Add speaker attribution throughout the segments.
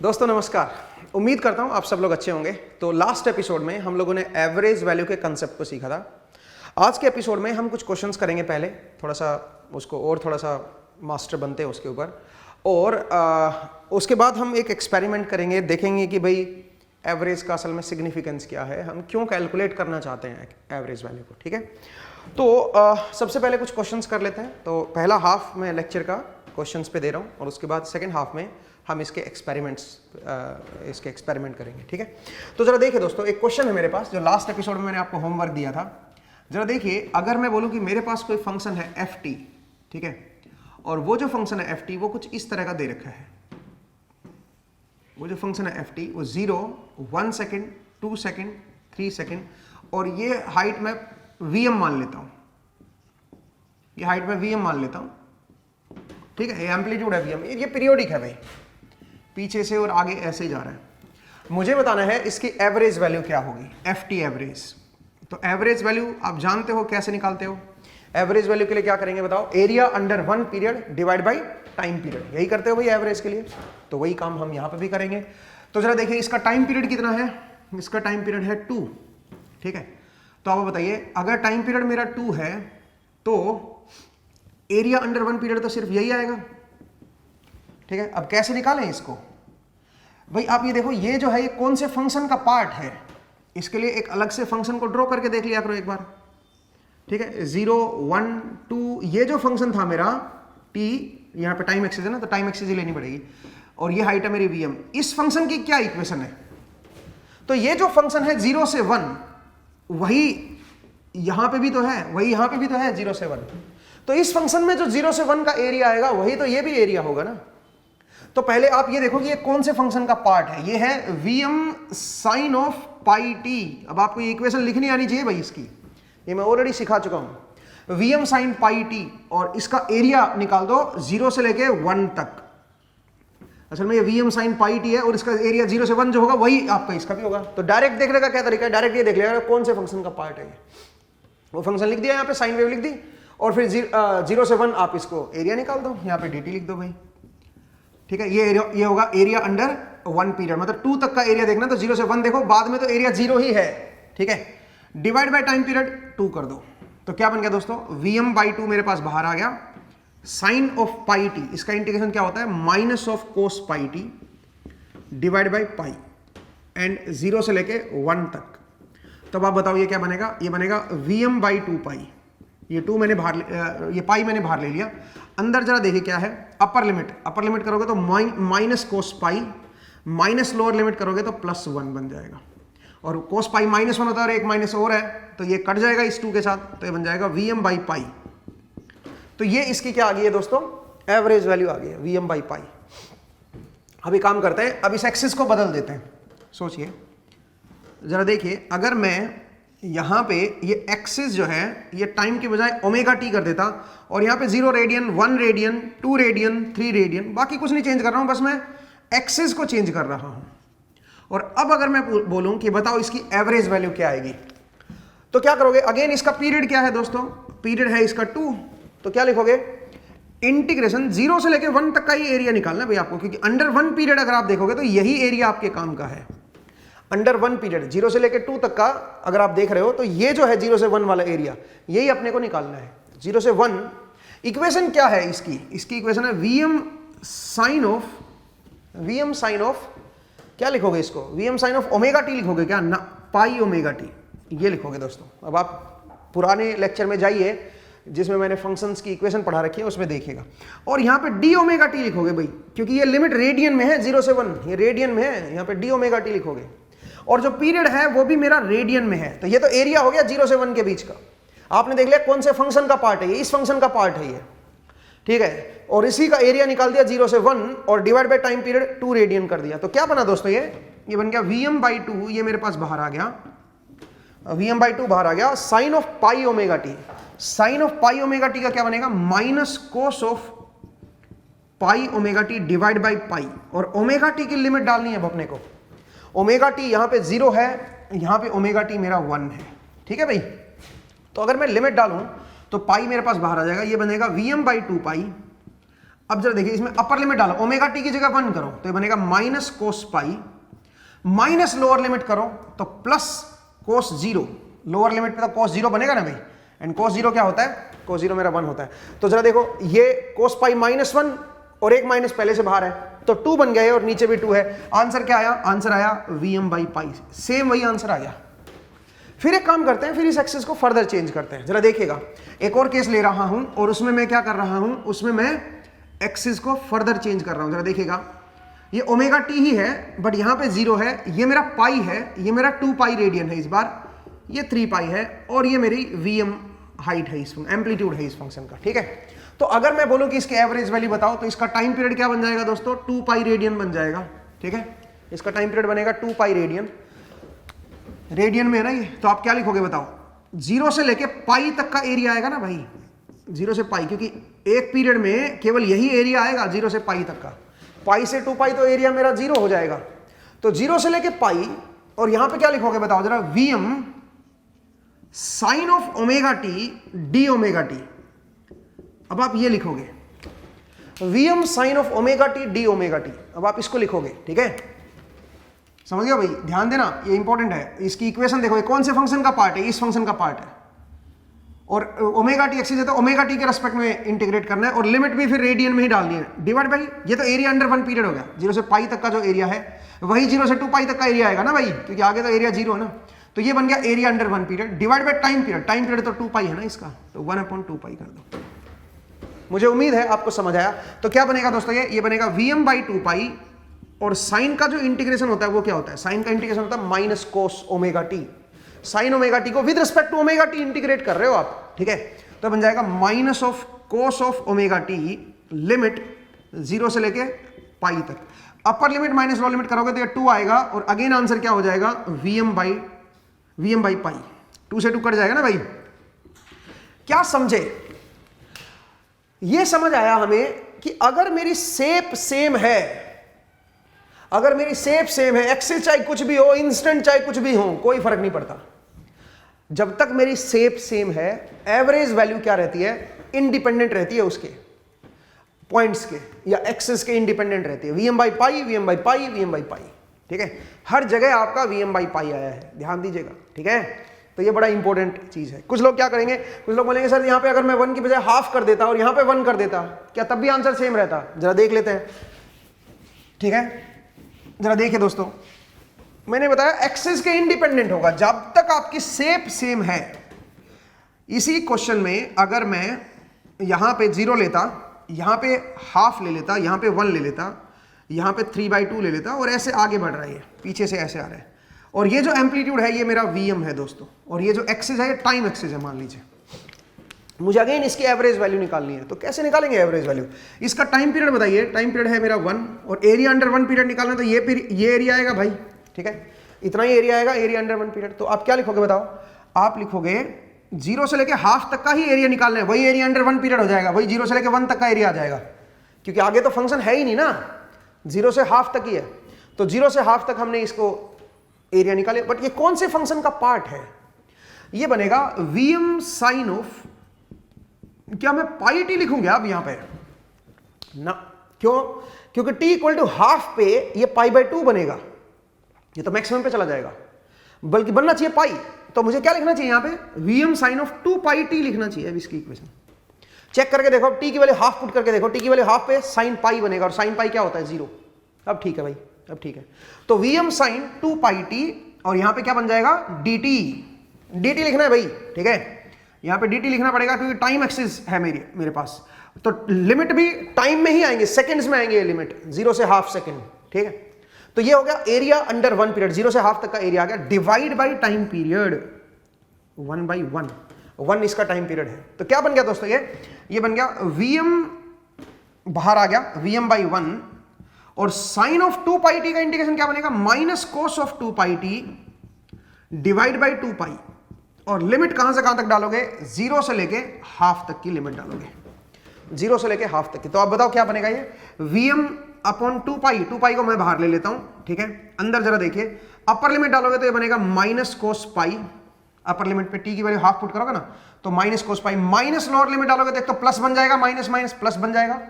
Speaker 1: दोस्तों नमस्कार। उम्मीद करता हूं आप सब लोग अच्छे होंगे। तो लास्ट एपिसोड में हम लोगों ने एवरेज वैल्यू के कंसेप्ट को सीखा था। आज के एपिसोड में हम कुछ क्वेश्चंस करेंगे, पहले थोड़ा सा उसको और थोड़ा सा मास्टर बनते हैं उसके ऊपर, और उसके बाद हम एक एक्सपेरिमेंट करेंगे, देखेंगे कि भाई एवरेज का असल में सिग्निफिकेंस क्या है, हम क्यों कैलकुलेट करना चाहते हैं एवरेज वैल्यू को। ठीक है, तो सबसे पहले कुछ क्वेश्चंस कर लेते हैं। तो पहला हाफ मैं लेक्चर का क्वेश्चंस पे दे रहा हूँ और उसके बाद सेकेंड हाफ में हम इसके एक्सपेरिमेंट करेंगे। ठीक है, तो जरा देखिए दोस्तों, एक क्वेश्चन है मेरे पास जो लास्ट एपिसोड में मैंने आपको होमवर्क दिया था। जरा देखिए, अगर मैं बोलूं कि मेरे पास कोई फंक्शन है एफ टी, ठीक है, और वो जो फंक्शन है एफ टी वो कुछ इस तरह का दे रखा है। वो जो फंक्शन है एफ टी वो 0, 1 सेकेंड, 2 सेकेंड, 3 सेकेंड, और ये हाइट मैं वीएम मान लेता हूं, ये हाइट मैं वीएम मान लेता हूं। ठीक है, ये एम्पलीट्यूड है वीएम, ये पीरियोडिक है भाई, पीछे से और आगे ऐसे ही जा रहा है। मुझे बताना है इसकी एवरेज वैल्यू क्या होगी, एफ टी एवरेज। तो एवरेज वैल्यू आप जानते हो कैसे निकालते हो। एवरेज वैल्यू के लिए क्या करेंगे बताओ, area under 1 period divide by time period, यही करते हो भाई एवरेज के लिए। तो वही काम हम यहां पे भी करेंगे। तो जरा देखिए, इसका टाइम पीरियड कितना है, इसका टाइम पीरियड है 2। ठीक है, तो आप बताइए, अगर टाइम पीरियड मेरा 2 है तो एरिया अंडर 1 पीरियड तो सिर्फ यही आएगा। ठीक है, अब कैसे निकालें इसको भाई, आप ये देखो, ये जो है ये कौन से फंक्शन का पार्ट है, इसके लिए एक अलग से फंक्शन को ड्रॉ करके देख लिया करो एक बार। ठीक है, 0, 1, 2, ये जो फंक्शन था मेरा t, यहाँ पे टाइम एक्सिस है ना, तो टाइम एक्सिस ही लेनी पड़ेगी, और ये हाइट है मेरी vm। इस फंक्शन की क्या इक्वेशन है, तो ये जो फंक्शन है 0 से 1, वही यहां पे भी तो है, वही यहां पे भी तो है 0 से 1। तो इस फंक्शन में जो 0 से 1 का एरिया आएगा वही तो ये भी एरिया होगा ना। तो पहले आप ये देखो कि ये कौन से फंक्शन का पार्ट है, ये है vm sine of pi t. अब आपको ये इक्वेशन लिखनी आनी चाहिए भाई इसकी, ये मैं ऑलरेडी सिखा चुका हूं। vm साइन पाई टी, और इसका एरिया निकाल दो 0 से लेके 1 तक। असल में ये vm साइन पाई टी है और इसका एरिया 0 से 1 जो होगा वही आपका इसका भी होगा। तो डायरेक्ट देखने का क्या तरीका है, डायरेक्ट ये देख लेगा कौन से फंक्शन का पार्ट है ये। वो फंक्शन लिख दिया यहाँ पे, साइन वेव लिख दी, और फिर 0 से 1 आप इसको एरिया निकाल दो, यहाँ पे dt लिख दो भाई। ठीक है, ये होगा एरिया अंडर 1 पीरियड, मतलब 2 तक का एरिया देखना, तो 0 से 1 देखो, बाद में तो एरिया 0 ही है। ठीक है, डिवाइड बाय टाइम पीरियड 2 कर दो, तो क्या बन गया दोस्तों, vm/2 मेरे पास बाहर आ गया। साइन ऑफ पाई टी, इसका इंटीग्रेशन क्या होता है, minus of cos pi T divide by pi, and 0 से लेके 1 तक। तब आप बताओ ये क्या बनेगा, ये बनेगा vm/2 पाई। ये 2 मैंने बाहर, ये पाई मैंने बाहर ले लिया। अंदर जरा देखिए क्या है, अपर लिमिट करोगे तो माइनस कोस पाई, माइनस लोअर लिमिट करोगे तो +1 बन जाएगा, और कोस पाई -1 होता है और एक माइनस और है, तो ये कट जाएगा इस 2 के साथ, तो ये बन जाएगा vm/पाई। तो ये इसकी क्या आ गई है दोस्तों, एवरेज वैल्यू आ गई है vm/पाई। अभी काम करते हैं, अब इस एक्सिस को बदल देते हैं। सोचिए जरा देखिए, अगर मैं यहां पे ये एक्सिस जो है ये टाइम के बजाय ओमेगा टी कर देता, और यहां पे 0 रेडियन, 1 रेडियन, 2 रेडियन, 3 रेडियन, बाकी कुछ नहीं चेंज कर रहा हूं, बस मैं एक्सिस को चेंज कर रहा हूं। और अब अगर मैं बोलूं कि बताओ इसकी एवरेज वैल्यू क्या आएगी, तो क्या करोगे, अगेन इसका पीरियड क्या है दोस्तों, पीरियड है इसका 2, तो क्या लिखोगे, इंटीग्रेशन 0 से लेके 1 तक का ही एरिया निकालना है भाई आपको, क्योंकि अंडर 1 पीरियड अगर आप देखोगे तो यही एरिया आपके काम का है। अंडर 1 पीरियड 0 से लेके 2 तक का अगर आप देख रहे हो, तो ये जो है 0 से 1 वाला एरिया, यही अपने को निकालना है। 0 से 1 इक्वेशन क्या है इसकी इक्वेशन है vm साइन ऑफ क्या लिखोगे इसको, vm sine of omega t लिखोगे क्या, ना, पाई ओमेगा टी, ये लिखोगे दोस्तों। अब आप पुराने लेक्चर में जाइए जिसमें मैंने फंक्शंस की इक्वेशन पढ़ा रखी है, उसमें देखिएगा, और यहाँ पे डी ओमेगा टी लिखोगे भाई, क्योंकि ये लिमिट रेडियन में है, 0 से 1 ये रेडियन में है, यहाँ पे डी ओमेगा टी लिखोगे, और जो पीरियड है वो भी मेरा रेडियन में है। तो ये तो एरिया हो गया 0 से 1 के बीच का। आपने देख लिया कौन से फंक्शन का पार्ट है ये, इस फंक्शन का पार्ट है ये। ठीक है, और इसी का एरिया निकाल दिया 0 से 1, और divide by time period 2 radian कर दिया। तो क्या बना दोस्तों, ये बन गया vm/2, ये मेरे पास बाहर आ गया, vm/2 बाहर आ गया, sine of pi omega t. Sine of pi omega t का क्या बनेगा, minus cos of pi omega t divide by pi, और ओमेगा टी की लिमिट डालनी है अब अपने को। ओमेगा टी यहाँ पे 0 है, यहाँ पे ओमेगा टी मेरा 1 है। ठीक है भाई, तो अगर मैं लिमिट डालूं तो पाई मेरे पास बाहर आ जाएगा, ये बनेगा vm/2 पाई अब जरा देखिए इसमें अपर लिमिट डालो, ओमेगा टी की जगह 1 करो तो ये बनेगा माइनस कोस पाई, माइनस लोअर लिमिट करो तो प्लस कोस 0, लोअर लिमिट पे तो कोस 0 बनेगा ना भाई, एंड कोस 0 क्या होता है, कोस 0 मेरा 1 होता है। तो जरा देखो ये कोस पाई -1 और एक माइनस पहले से बाहर है तो 2 बन गया है और नीचे भी 2 है। आंसर क्या आया, आंसर आया Vm/π, सेम वही आंसर आ गया। फिर एक काम करते हैं, फिर इस एक्सिस को फर्दर चेंज करते हैं। जरा देखिएगा एक और केस ले रहा हूं और उसमें मैं क्या कर रहा हूं, उसमें मैं एक्सिस को फर्दर चेंज कर रहा हूं। जरा देखिएगा ये ओमेगा टी ही है बट यहां पे 0 है, ये मेरा पाई है, ये मेरा 2 पाई रेडियन है इस बार, ये 3 पाई है और ये मेरी Vm हाइट है, इस एम्पलीट्यूड है इस फंक्शन का, ठीक है। तो अगर मैं बोलूं कि इसके एवरेज वैल्यू बताओ तो इसका टाइम पीरियड क्या बन जाएगा दोस्तों, 2 पाई रेडियन बन जाएगा, ठीक है। इसका टाइम पीरियड बनेगा 2 पाई रेडियन, रेडियन में है ना ये, तो आप क्या लिखोगे बताओ, 0 से लेके पाई तक का एरिया आएगा ना भाई, 0 से पाई, क्योंकि एक पीरियड में केवल यही एरिया आएगा 0 से पाई तक का, पाई से 2 पाई तो एरिया मेरा 0 हो जाएगा। तो 0 से लेके पाई और यहां पे क्या लिखोगे बताओ जरा, Vm sine of omega t d omega t. अब आप ये लिखोगे Vm sine of omega t d omega t, अब आप इसको लिखोगे, ठीक है। समझ गया भाई, ध्यान देना ये इंपॉर्टेंट है। इसकी इक्वेशन देखो, ये कौन से फंक्शन का पार्ट है, इस फंक्शन का पार्ट है और ओमेगा टी एक्सिस है तो ओमेगा टी के रेस्पेक्ट में इंटीग्रेट करना है और लिमिट भी फिर रेडियन में ही डालनी है, डिवाइड बाई, ये तो एरिया अंडर 1 पीरियड हो गया, 0 से पाई तक का जो एरिया है वही 0 से 2 पाई तक का एरिया आएगा ना भाई, क्योंकि आगे तो एरिया 0 है ना, तो ये बन गया area under 1 period divide by time period, time period तो 2 पाई है ना इसका, तो 1/2 पाई कर दो। मुझे उम्मीद है आपको समझ आया। तो क्या बनेगा दोस्तों, ये बनेगा Vm/2 पाई और साइन का जो इंटीग्रेशन होता है वो क्या होता है, साइन का इंटीग्रेशन होता है minus cos omega t, sine omega t को with respect to omega t integrate कर रहे हो आप, ठीक है। तो बन जाएगा minus of cos of omega t, limit 0 से लेके पाई तक, upper limit minus lower limit करोगे तो ये 2 आएगा और अगेन आंसर क्या हो जाएगा, Vm/π, 2 से 2 कट जाएगा ना भाई। क्या समझे, ये समझ आया हमें कि अगर मेरी शेप सेम है, अगर मेरी शेप सेम है, एक्सिस चाहे कुछ भी हो, इंस्टेंट चाहे कुछ भी हो, कोई फर्क नहीं पड़ता, जब तक मेरी शेप सेम है, एवरेज वैल्यू क्या रहती है, इंडिपेंडेंट रहती है उसके पॉइंट्स के या एक्सिस के, इंडिपेंडेंट रहती है, Vm/π, Vm/π, Vm/π, ठीक है। हर जगह आपका Vm/π आया है, ध्यान दीजिएगा, ठीक है। तो ये बड़ा इंपॉर्टेंट चीज है। कुछ लोग क्या करेंगे, कुछ लोग बोलेंगे सर यहाँ पे अगर मैं 1 की बजाय हाफ कर देता और यहाँ पे 1 कर देता, क्या तब भी आंसर सेम रहता, जरा देख लेते हैं, ठीक है। जरा देखिए दोस्तों, मैंने बताया एक्सिस के इंडिपेंडेंट होगा जब तक आपकी शेप सेम है। इसी क्वेश्चन में अगर मैं यहां पे 0 लेता, यहां पे हाफ ले लेता, यहां पे 1 ले लेता, यहां पे 3/2 ले लेता और ऐसे आगे बढ़ रहा है, ये पीछे से ऐसे आ रहा है, और ये जो एम्पलीट्यूड है ये मेरा Vm है दोस्तों, और ये जो एक्सिस है ये टाइम एक्सिस है मान लीजिए। मुझे अगेन इसकी एवरेज वैल्यू निकालनी है, तो कैसे निकालेंगे एवरेज वैल्यू, इसका टाइम पीरियड बताइए, टाइम पीरियड है मेरा 1 और एरिया अंडर 1 पीरियड निकालना, तो ये एरिया आएगा भाई, ठीक है, इतना ही एरिया आएगा, एरिया अंडर 1 पीरियड। तो आप क्या लिखोगे बताओ, आप लिखोगे 0 से लेके हाफ तक का ही एरिया निकालना है, वही एरिया अंडर 1 पीरियड हो जाएगा, वही 0 से लेके 1 तक का एरिया आ जाएगा, क्योंकि आगे तो फंक्शन है ही नहीं ना, 0 से हाफ तक ही है, तो 0 से हाफ तक हमने इसको एरिया निकाले। बट ये कौन से फंक्शन का पार्ट है, ये बनेगा Vm साइन ऑफ, क्या मैं पाई टी लिखूंगा अब यहां पे ना, क्यों, क्योंकि t इक्वल टू हाफ पे ये π/2 बनेगा, ये तो मैक्सिमम पे चला जाएगा, बल्कि बनना चाहिए पाई, तो मुझे क्या लिखना चाहिए यहां पे, Vm साइन ऑफ 2πt लिखना चाहिए। अब इसकी इक्वेशन चेक करके देखो, t की वैल्यू हाफ पुट करके देखो, t की वैल्यू हाफ पे साइन पाई बनेगा और साइन पाई क्या होता है 0। अब ठीक है भाई, अब ठीक है, तो Vm साइन 2πt और यहां पे क्या बन जाएगा dt लिखना है भाई, ठीक है, यहां पे dt लिखना पड़ेगा क्योंकि टाइम एक्सिस है मेरे पास, तो लिमिट भी टाइम में ही आएंगे, सेकंड्स में आएंगे ये लिमिट, 0 से हाफ सेकंड, ठीक है। तो ये हो गया एरिया अंडर 1 पीरियड, 0 से हाफ तक का एरिया आ गया, डिवाइड बाय टाइम पीरियड 1/1, 1 इसका टाइम पीरियड है। तो क्या बन गया दोस्तों, ये बन गया Vm, बाहर आ गया Vm/1 और साइन ऑफ 2πt का इंटीग्रेशन क्या बनेगा, minus cos of 2πt divide by 2π, और लिमिट कहां से कहां तक डालोगे, 0 से लेके हाफ तक की लिमिट डालोगे, 0 से लेके हाफ तक की। तो आप बताओ क्या बनेगा, ये Vm/2π, 2π को मैं बाहर ले लेता हूं, ठीक है। अंदर जरा देखिए, अपर लिमिट डालोगे तो ये बनेगा माइनस कोस पाई, अपर लिमिट पे t की वैल्यू हाफ पुट करोगे ना तो माइनस कोस पाई, माइनस लोअर लिमिट डालोगे तो एक तो प्लस बन जाएगा, माइनस माइनस प्लस बन जाएगा,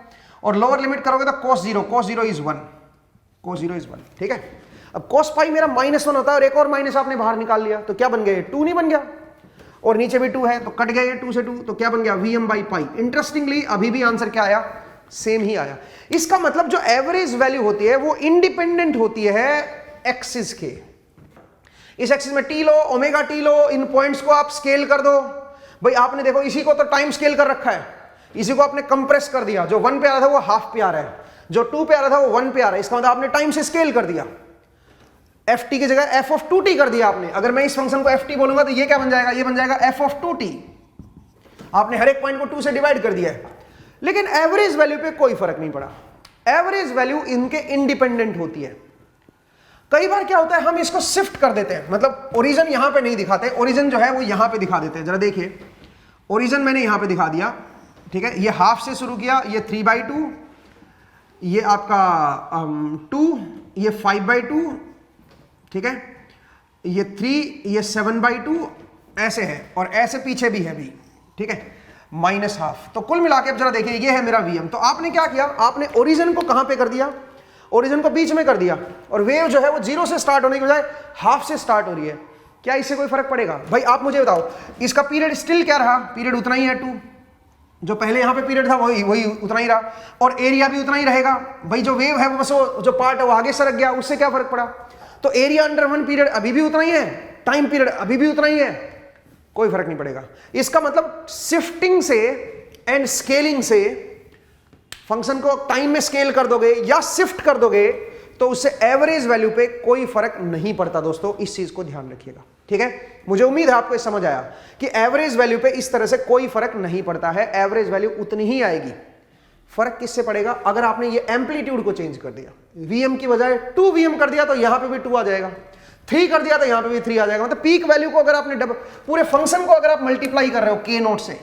Speaker 1: और लोअर लिमिट करोगे तो cos 0 इज 1, cos 0 इज 1, ठीक है। अब cos पाई मेरा -1 होता है और एक और माइनस आपने बाहर निकाल लिया तो क्या बन गया, 2 नहीं बन गया, और नीचे भी 2 है तो कट गया ये 2 से 2, तो क्या बन गया Vm/π। इंटरेस्टिंगली अभी भी आंसर क्या आया, सेम ही आया। इसका मतलब जो एवरेज वैल्यू होती है वो इंडिपेंडेंट होती है एक्सिस के। इस एक्सिस में टी लो, ओमेगा टी लो, इन पॉइंट्स को आप स्केल कर दो। भाई आपने देखो इसी को तो टाइम स्केल कर रखा है, इसी को आपने कंप्रेस कर दिया, जो 1 पे आ रहा था वो हाफ पे आ रहा है, जो 2 पे आ रहा था वो 1 पे आ रहा है, इसका मतलब आपने टाइम से स्केल कर दिया। ft की जगह f(2t) कर दिया आपने। अगर मैं इस फंक्शन को ft बोलूंगा तो ये क्या बन जाएगा, ये बन जाएगा f(2t)। आपने हर एक पॉइंट को 2 से डिवाइड कर दिया है, लेकिन एवरेज वैल्यू पे कोई फर्क नहीं पड़ा। एवरेज वैल्यू इनके इंडिपेंडेंट होती है। कई बार क्या होता है, हम इसको शिफ्ट कर देते हैं, मतलब ओरिजिन यहां पे नहीं दिखाते, ओरिजिन जो है वो यहां पे दिखा देते हैं। जरा देखिए, ओरिजिन मैंने यहां पे दिखा दिया, ठीक है। ये हाफ से शुरू किया, ये 3/2, ये आपका 2, ये 5/2, ठीक है, ये 3, ये 7/2, ऐसे है, और ऐसे पीछे भी है भी, ठीक है, -½ तो कुल मिला के अब जरा देखिए, ये है मेरा Vm। तो आपने क्या किया, आपने ओरिजिन को कहां पे कर दिया, ओरिजिन को बीच में कर दिया, और वेव जो है वो 0 से स्टार्ट होने के बजाय हाफ से स्टार्ट हो रही है। क्या इससे कोई फर्क पड़ेगा? भाई आप मुझे बताओ, इसका पीरियड स्टिल क्या रहा, पीरियड उतना ही है 2, जो पहले यहां पे पीरियड था वही उतना ही रहा, और एरिया भी उतना ही रहेगा। भाई जो वेव है वो बस वो जो पार्ट है वो आगे सरक गया, उससे क्या फर्क पड़ा? तो एरिया अंडर 1 पीरियड अभी भी उतना ही है, टाइम पीरियड अभी भी उतना ही है, कोई फर्क नहीं पड़ेगा। इसका मतलब शिफ्टिंग से एंड स्केलिंग से फंक्शन को टाइम में स्केल कर दोगे या शिफ्ट कर दोगे तो उससे एवरेज वैल्यू पे कोई फर्क नहीं पड़ता। दोस्तों इस चीज को ध्यान रखिएगा, ठीक है। मुझे उम्मीद है आपको ये समझ आया कि एवरेज वैल्यू पे इस तरह से कोई फर्क नहीं पड़ता है, एवरेज वैल्यू उतनी ही आएगी। फर्क किससे पड़ेगा? अगर आपने ये एम्पलीट्यूड को चेंज कर दिया, Vm की बजाय 2 Vm कर दिया तो यहां पे भी 2 आ जाएगा, 3 कर दिया तो यहां पे भी 3 आ जाएगा। मतलब पीक वैल्यू को अगर आपने पूरे फंक्शन को अगर आप मल्टीप्लाई कर रहे हो k0 से,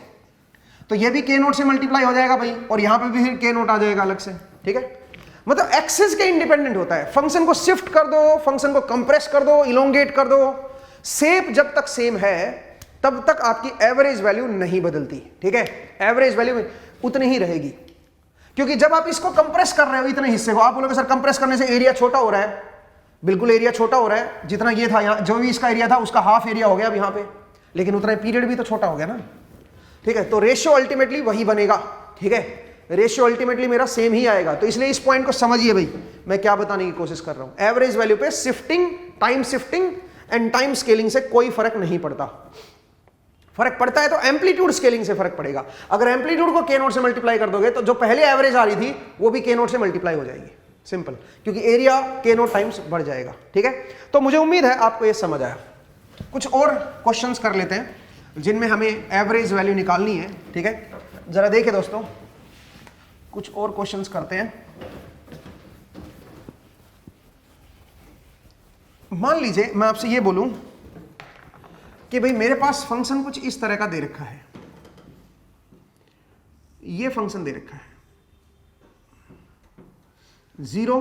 Speaker 1: तो ये भी k0 से मल्टीप्लाई हो जाएगा भाई, और यहां पे भी फिर k0 आ जाएगा अलग से, ठीक है। मतलब एक्सिस के इंडिपेंडेंट होता है। फंक्शन को शिफ्ट कर दो, फंक्शन को कंप्रेस कर दो, इलोंगेट कर दो, शेप जब तक सेम है तब तक आपकी एवरेज वैल्यू नहीं बदलती, ठीक है। एवरेज वैल्यू उतनी ही रहेगी, क्योंकि जब आप इसको कंप्रेस कर रहे हो इतने हिस्से को, आप बोलोगे सर कंप्रेस करने से एरिया छोटा हो रहा है, बिल्कुल एरिया छोटा हो रहा है, जितना ये था यहाँ, जो भी इसका एरिया था उसका हाफ एरिया हो गया अब यहाँ पे, लेकिन उतना पीरियड भी तो छोटा हो गया ना, ठीक है। तो रेशियो अल्टीमेटली वही बनेगा, ठीक है। रेशियो अल्टीमेटली मेरा सेम ही आएगा। तो इसलिए इस पॉइंट को समझिए भाई, मैं क्या बताने की कोशिश कर रहा हूं। एवरेज वैल्यू पे shifting, time shifting and time scaling से कोई फर्क नहीं पड़ता। फर्क पड़ता है तो एम्पलीट्यूड स्केलिंग से फर्क पड़ेगा। अगर एम्पलीट्यूड को k0 से मल्टीप्लाई कर दोगे तो जो पहले एवरेज आ रही थी वो भी k0 से मल्टीप्लाई हो जाएगी, सिंपल, क्योंकि एरिया k0 टाइम्स बढ़ जाएगा, ठीक है। तो मुझे उम्मीद है आपको ये समझ आया। कुछ और क्वेश्चंस कर लेते हैं जिनमें हमें एवरेज वैल्यू निकालनी है, ठीक है। जरा देखिए दोस्तों, कुछ और क्वेश्चंस करते हैं। मान लीजिए मैं आपसे ये बोलूं कि भाई मेरे पास फंक्शन कुछ इस तरह का दे रखा है, ये फंक्शन दे रखा है 0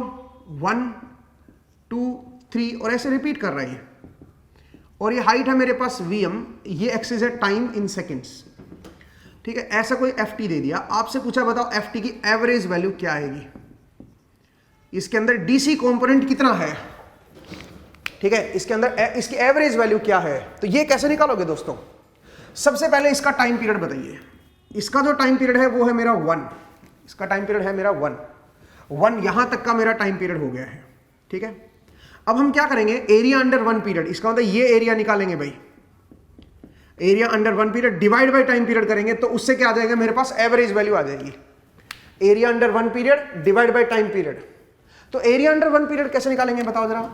Speaker 1: 1 2 3 और ऐसे रिपीट कर रहे हैं, और ये हाइट है मेरे पास Vm, ये एक्सिस है टाइम इन सेकेंड्स, ठीक है। ऐसा कोई ft दे दिया, आपसे पूछा बताओ ft की एवरेज वैल्यू क्या आएगी, इसके अंदर डीसी कंपोनेंट कितना है, ठीक है, इसके अंदर इसकी एवरेज वैल्यू क्या है। तो ये कैसे निकालोगे दोस्तों? सबसे पहले इसका टाइम पीरियड बताइए। इसका जो टाइम पीरियड है वो है मेरा 1, इसका टाइम पीरियड है मेरा 1 यहां तक का मेरा टाइम पीरियड हो गया है, ठीक है। अब हम क्या करेंगे, एरिया अंडर 1 पीरियड, इसका मतलब ये एरिया निकालेंगे भाई, area under 1 period divide by time period करेंगे तो उससे क्या आ जाएगा, मेरे पास एवरेज वैल्यू आ जाएगी। Area under 1 period divide by time period. तो एरिया अंडर 1 पीरियड कैसे निकालेंगे बताओ जरा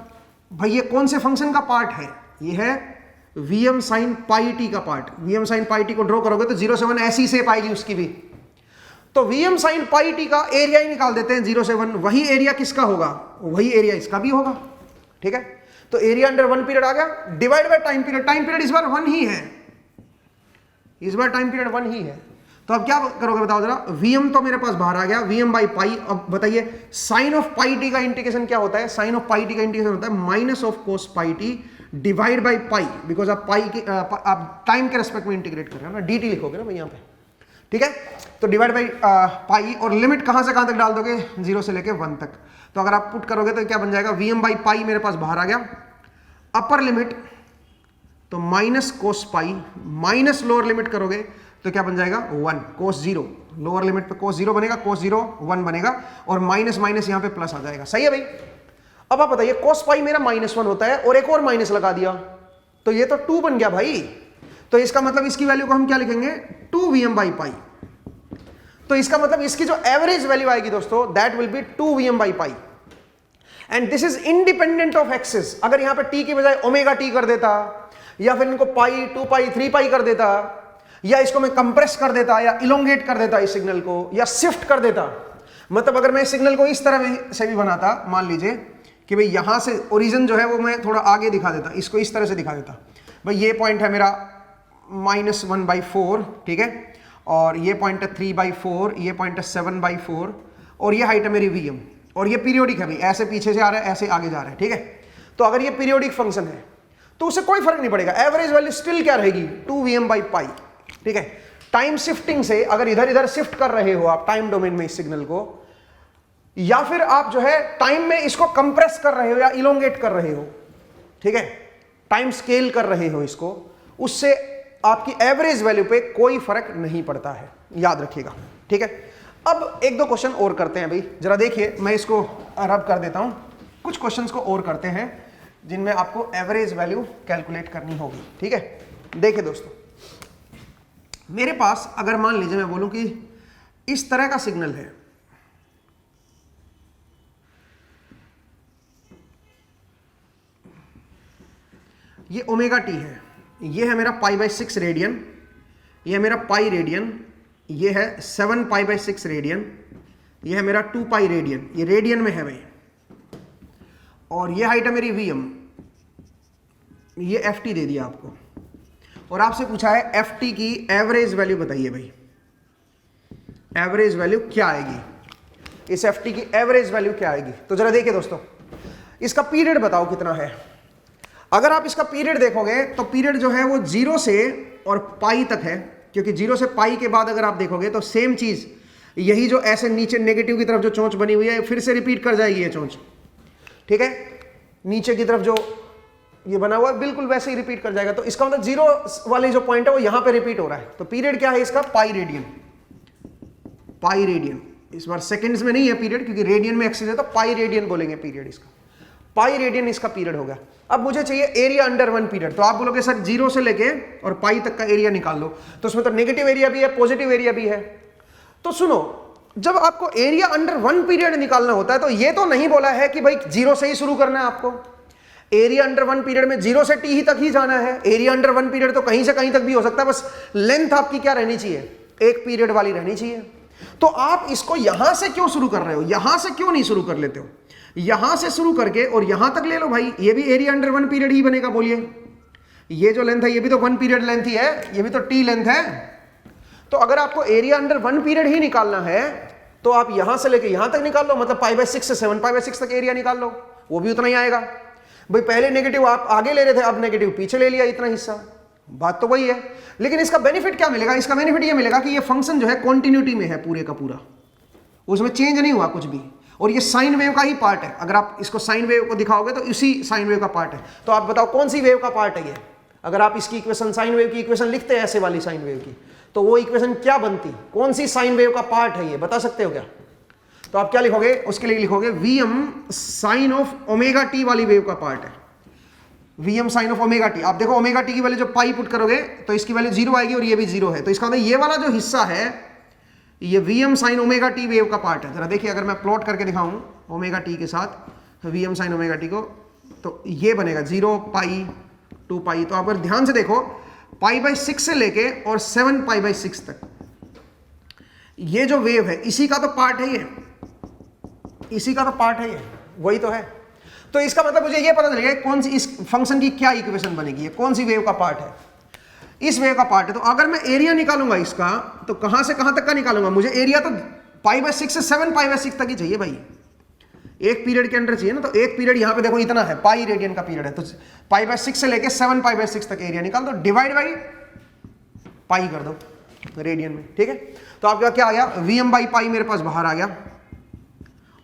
Speaker 1: भाई। ये कौन से फंक्शन का पार्ट है? ये है Vm sin पाई टी का part. Vm sin pi T को ड्रॉ करोगे तो 0 से 1 ऐसी शेप आएगी उसकी भी। तो Vm sin पाई टी का एरिया ही निकाल देते हैं 0 से 1, वही एरिया किसका होगा, वही एरिया इसका भी होगा, ठीक है। तो एरिया अंडर 1 पीरियड आ गया, divide by time period, time period इस बार 1 ही है, इस बार टाइम पीरियड 1 ही है। तो अब क्या करोगे बताओ जरा। Vm तो मेरे पास बाहर आ गया, Vm बाई पाई। अब बताइए साइन ऑफ पाई टी का इंटीग्रेशन क्या होता है? साइन ऑफ पाई टी का इंटीग्रेशन होता है minus of cos pi T divide by pi, because आप पाई के आप टाइम के रेस्पेक्ट में इंटीग्रेट कर रहे हो ना, dt लिखोगे ना भाई यहाँ पे, ठीक है। तो डिवाइड बाई पाई, और लिमिट कहां से कहां तक डाल दोगे, 0 से लेके 1 तक। तो अगर आप पुट करोगे तो क्या बन जाएगा, Vm बाई पाई मेरे पास बाहर आ गया, अपर लिमिट तो माइनस कोस पाई, माइनस लोअर लिमिट करोगे तो क्या बन जाएगा 1 कोस 0, लोअर लिमिट पे कोस 0 बनेगा, कोस 0 1 बनेगा, और माइनस माइनस यहां पे प्लस आ जाएगा। सही है भाई। अब आप बताइए कोस पाई मेरा -1 होता है और एक और माइनस लगा दिया तो ये तो 2 बन गया भाई। तो इसका मतलब इसकी वैल्यू को हम क्या लिखेंगे, 2 Vm बाई पाई। तो इसका मतलब इसकी जो एवरेज वैल्यू आएगी दोस्तों, that will be 2 Vm by pi, and this is independent of axis. अगर यहां पे टी की बजाय ओमेगा टी कर देता, या फिर इनको पाई 2 पाई 3 पाई कर देता, या इसको मैं कंप्रेस कर देता, या इलोंगेट कर देता इस सिग्नल को, या शिफ्ट कर देता, मतलब अगर मैं इस सिग्नल को इस तरह से भी बनाता, मान लीजिए कि भाई यहां से ओरिजिन जो है वो मैं थोड़ा आगे दिखा देता, इसको इस तरह से दिखा देता, भाई ये पॉइंट है मेरा -1/4, ठीक है, और ये पॉइंट है 3/4, ये पॉइंट है 7/4, और ये हाइट है मेरी Vm, और ये पीरियोडिक है भाई, ऐसे पीछे से आ रहा है, ऐसे आगे जा रहा है, ठीक है। तो अगर ये पीरियोडिक फंक्शन है तो उससे कोई फर्क नहीं पड़ेगा, एवरेज वैल्यू स्टिल क्या रहेगी, 2 Vm बाई पाई, ठीक है। टाइम शिफ्टिंग से अगर इधर इधर शिफ्ट कर रहे हो आप टाइम डोमेन में इस सिग्नल को, या फिर आप जो है टाइम में इसको कंप्रेस कर रहे हो या इलोंगेट कर रहे हो, ठीक है, टाइम स्केल कर रहे हो इसको, उससे आपकी एवरेज वैल्यू पे कोई फर्क नहीं पड़ता है, याद रखिएगा, ठीक है। अब एक दो क्वेश्चन और करते हैं भाई, जरा देखिए, मैं इसको रब कर देता हूं, कुछ क्वेश्चंस को और करते हैं जिनमें आपको एवरेज वैल्यू कैलकुलेट करनी होगी, ठीक है। देखिए दोस्तों, मेरे पास अगर मान लीजिए मैं बोलूं कि इस तरह का सिग्नल है, ये ओमेगा टी है, ये है मेरा π/6 रेडियन, ये है मेरा पाई रेडियन, ये है 7 π/6 रेडियन, ये है मेरा 2 पाई रेडियन, ये रेडियन में है भाई, और ये हाइट है मेरी Vm, ये ft दे दिया आपको, और आपसे पूछा है ft की एवरेज वैल्यू बताइए भाई, एवरेज वैल्यू क्या आएगी, इस ft की एवरेज वैल्यू क्या आएगी। तो जरा देखिए दोस्तों, इसका पीरियड बताओ कितना है। अगर आप इसका पीरियड देखोगे तो पीरियड जो है वो 0 से और पाई तक है, क्योंकि 0 से पाई के बाद अगर आप देखोगे तो सेम चीज, यही जो ऐसे नीचे नेगेटिव की तरफ जो चोंच बनी हुई है फिर से रिपीट कर जाएगी ये चोंच, ठीक है, नीचे की तरफ जो ये बना हुआ है बिल्कुल वैसे ही रिपीट कर जाएगा। तो इसका मतलब 0 वाले जो पॉइंट है वो यहां पे रिपीट हो रहा है। तो पीरियड क्या है इसका, पाई रेडियन, पाई रेडियन, इस बार सेकंड्स में नहीं है पीरियड, क्योंकि रेडियन में एक्सिस है तो पाई रेडियन बोलेंगे पीरियड इसका, पाई रेडियन इसका पीरियड होगा। अब मुझे चाहिए एरिया अंडर 1 पीरियड, तो आप बोलोगे सर 0 से लेके और पाई तक का एरिया निकाल लो, तो उसमें तो नेगेटिव एरिया भी है पॉजिटिव एरिया भी है। तो सुनो, जब आपको एरिया अंडर 1 पीरियड निकालना होता है तो ये तो नहीं बोला है कि भाई 0 से ही शुरू करना है आपको, एरिया अंडर 1 पीरियड में 0 से t ही तक ही जाना है। एरिया अंडर 1 पीरियड तो कहीं से कहीं तक भी हो सकता है, बस लेंथ आपकी क्या रहनी चाहिए, एक पीरियड वाली रहनी चाहिए। तो आप इसको यहां से क्यों शुरू कर रहे हो, यहां से क्यों नहीं शुरू कर लेते हो, यहां से शुरू करके और यहां तक ले लो भाई, ये भी एरिया अंडर 1 पीरियड ही बनेगा। बोलिए, ये जो लेंथ है ये भी तो 1 पीरियड लेंथ ही है, ये भी तो t लेंथ है। तो अगर आपको एरिया अंडर 1 पीरियड ही निकालना है तो आप यहां से लेके यहां तक निकाल लो, मतलब π/6 से 7 π/6 तक एरिया निकाल लो, वो भी उतना ही आएगा। भाई पहले नेगेटिव आप आगे ले रहे थे, अब नेगेटिव पीछे ले लिया, इतना हिस्सा, बात तो वही है। लेकिन इसका बेनिफिट क्या मिलेगा, इसका बेनिफिट ये मिलेगा कि ये फंक्शन जो है कॉन्टिन्यूटी में है पूरे का पूरा, उसमें चेंज नहीं हुआ कुछ भी, और ये साइन वेव का ही पार्ट है। अगर आप इसको साइन वेव को दिखाओगे तो इसी साइन वेव का पार्ट है। तो आप बताओ कौन सी वेव का पार्ट है ये। अगर आप इसकी इक्वेशन, साइन वेव की इक्वेशन लिखते हैं ऐसे वाली साइन वेव की, तो वो इक्वेशन क्या बनती, कौन सी साइन वेव का पार्ट है ये, बता सकते हो क्या। तो आप क्या लिखोगे, उसके लिए लिखोगे Vm sine of omega t वाली वेव का पार्ट है, Vm sine of omega t. आप देखो ओमेगा टी की वैल्यू जब पाई पुट करोगे तो इसकी वैल्यू 0 आएगी और ये भी 0 है, तो इसका मतलब ये वाला जो हिस्सा है ये Vm sign omega T wave का पार्ट है। जरा देखिए, अगर मैं प्लॉट करके दिखाऊं ओमेगा टी के साथ Vm साइन ओमेगा टी को, तो ये बनेगा 0 पाई 2 पाई। तो आप अगर ध्यान से देखो, π/6 से लेके और 7 π/6 तक ये जो वेव है इसी का तो पार्ट है ये, इसी का तो पार्ट है ये, वही तो है। तो इसका मतलब मुझे ये पता चलेगा कौन सी इस फंक्शन की क्या इक्वेशन बनेगी, कौन सी वेव का पार्ट है, इस वेव का पार्ट है। तो अगर मैं एरिया निकालूंगा इसका, तो कहां से कहां तक का निकालूंगा, मुझे एरिया तो π/6 से 7 π/6 तक ही चाहिए भाई, एक पीरियड के अंदर चाहिए ना। तो एक पीरियड यहां पे देखो इतना है, पाई रेडियन का पीरियड है, तो π/6 से लेके 7 π/6 तक एरिया निकाल दो, डिवाइड बाई पाई कर दो, रेडियन में, ठीक है। तो आपका क्या आ गया, Vm बाई पाई मेरे पास बाहर आ गया,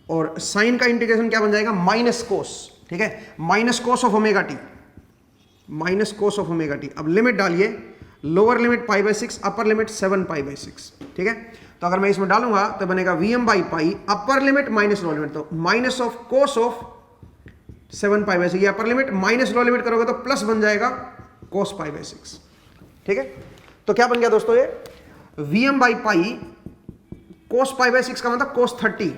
Speaker 1: और साइन का इंटीग्रेशन क्या बन जाएगा, माइनस कोस, ठीक है, minus cos of omega T, minus cos of omega t. अब लिमिट डालिए, lower limit pi by 6, upper limit 7 pi by 6, ठीक है। तो अगर मैं इसमें डालूंगा तो बनेगा Vm by pi, upper limit minus lower limit, तो minus of cos of 7 pi by 6, ये upper limit, minus lower limit करोगे तो प्लस बन जाएगा कोस पाई बाई 6, ठीक है। तो क्या बन गया दोस्तों, ये Vm by pi cos pi by 6 का मतलब कोस 30,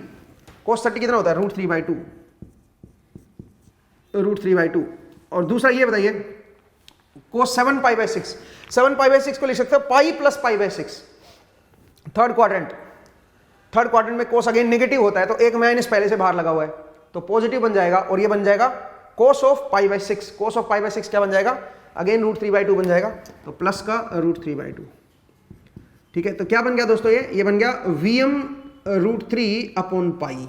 Speaker 1: कोस 30 कितना होता है, √3/2, √3/2। और दूसरा ये बताइए कोस 7 पाई बाई 6, 7 पाई बाई 6 को लिख सकते हो pi plus pi by 6, third quadrant में कोस अगेन नेगेटिव होता है, तो एक माइनस पहले से बाहर लगा हुआ है तो पॉजिटिव बन जाएगा, और ये बन जाएगा कोस of pi by 6, cos of pi by 6 क्या बन जाएगा, अगेन √3/2 बन जाएगा, तो प्लस का √3/2, ठीक है। तो क्या बन गया दोस्तों, ये बन गया Vm √3/पाई,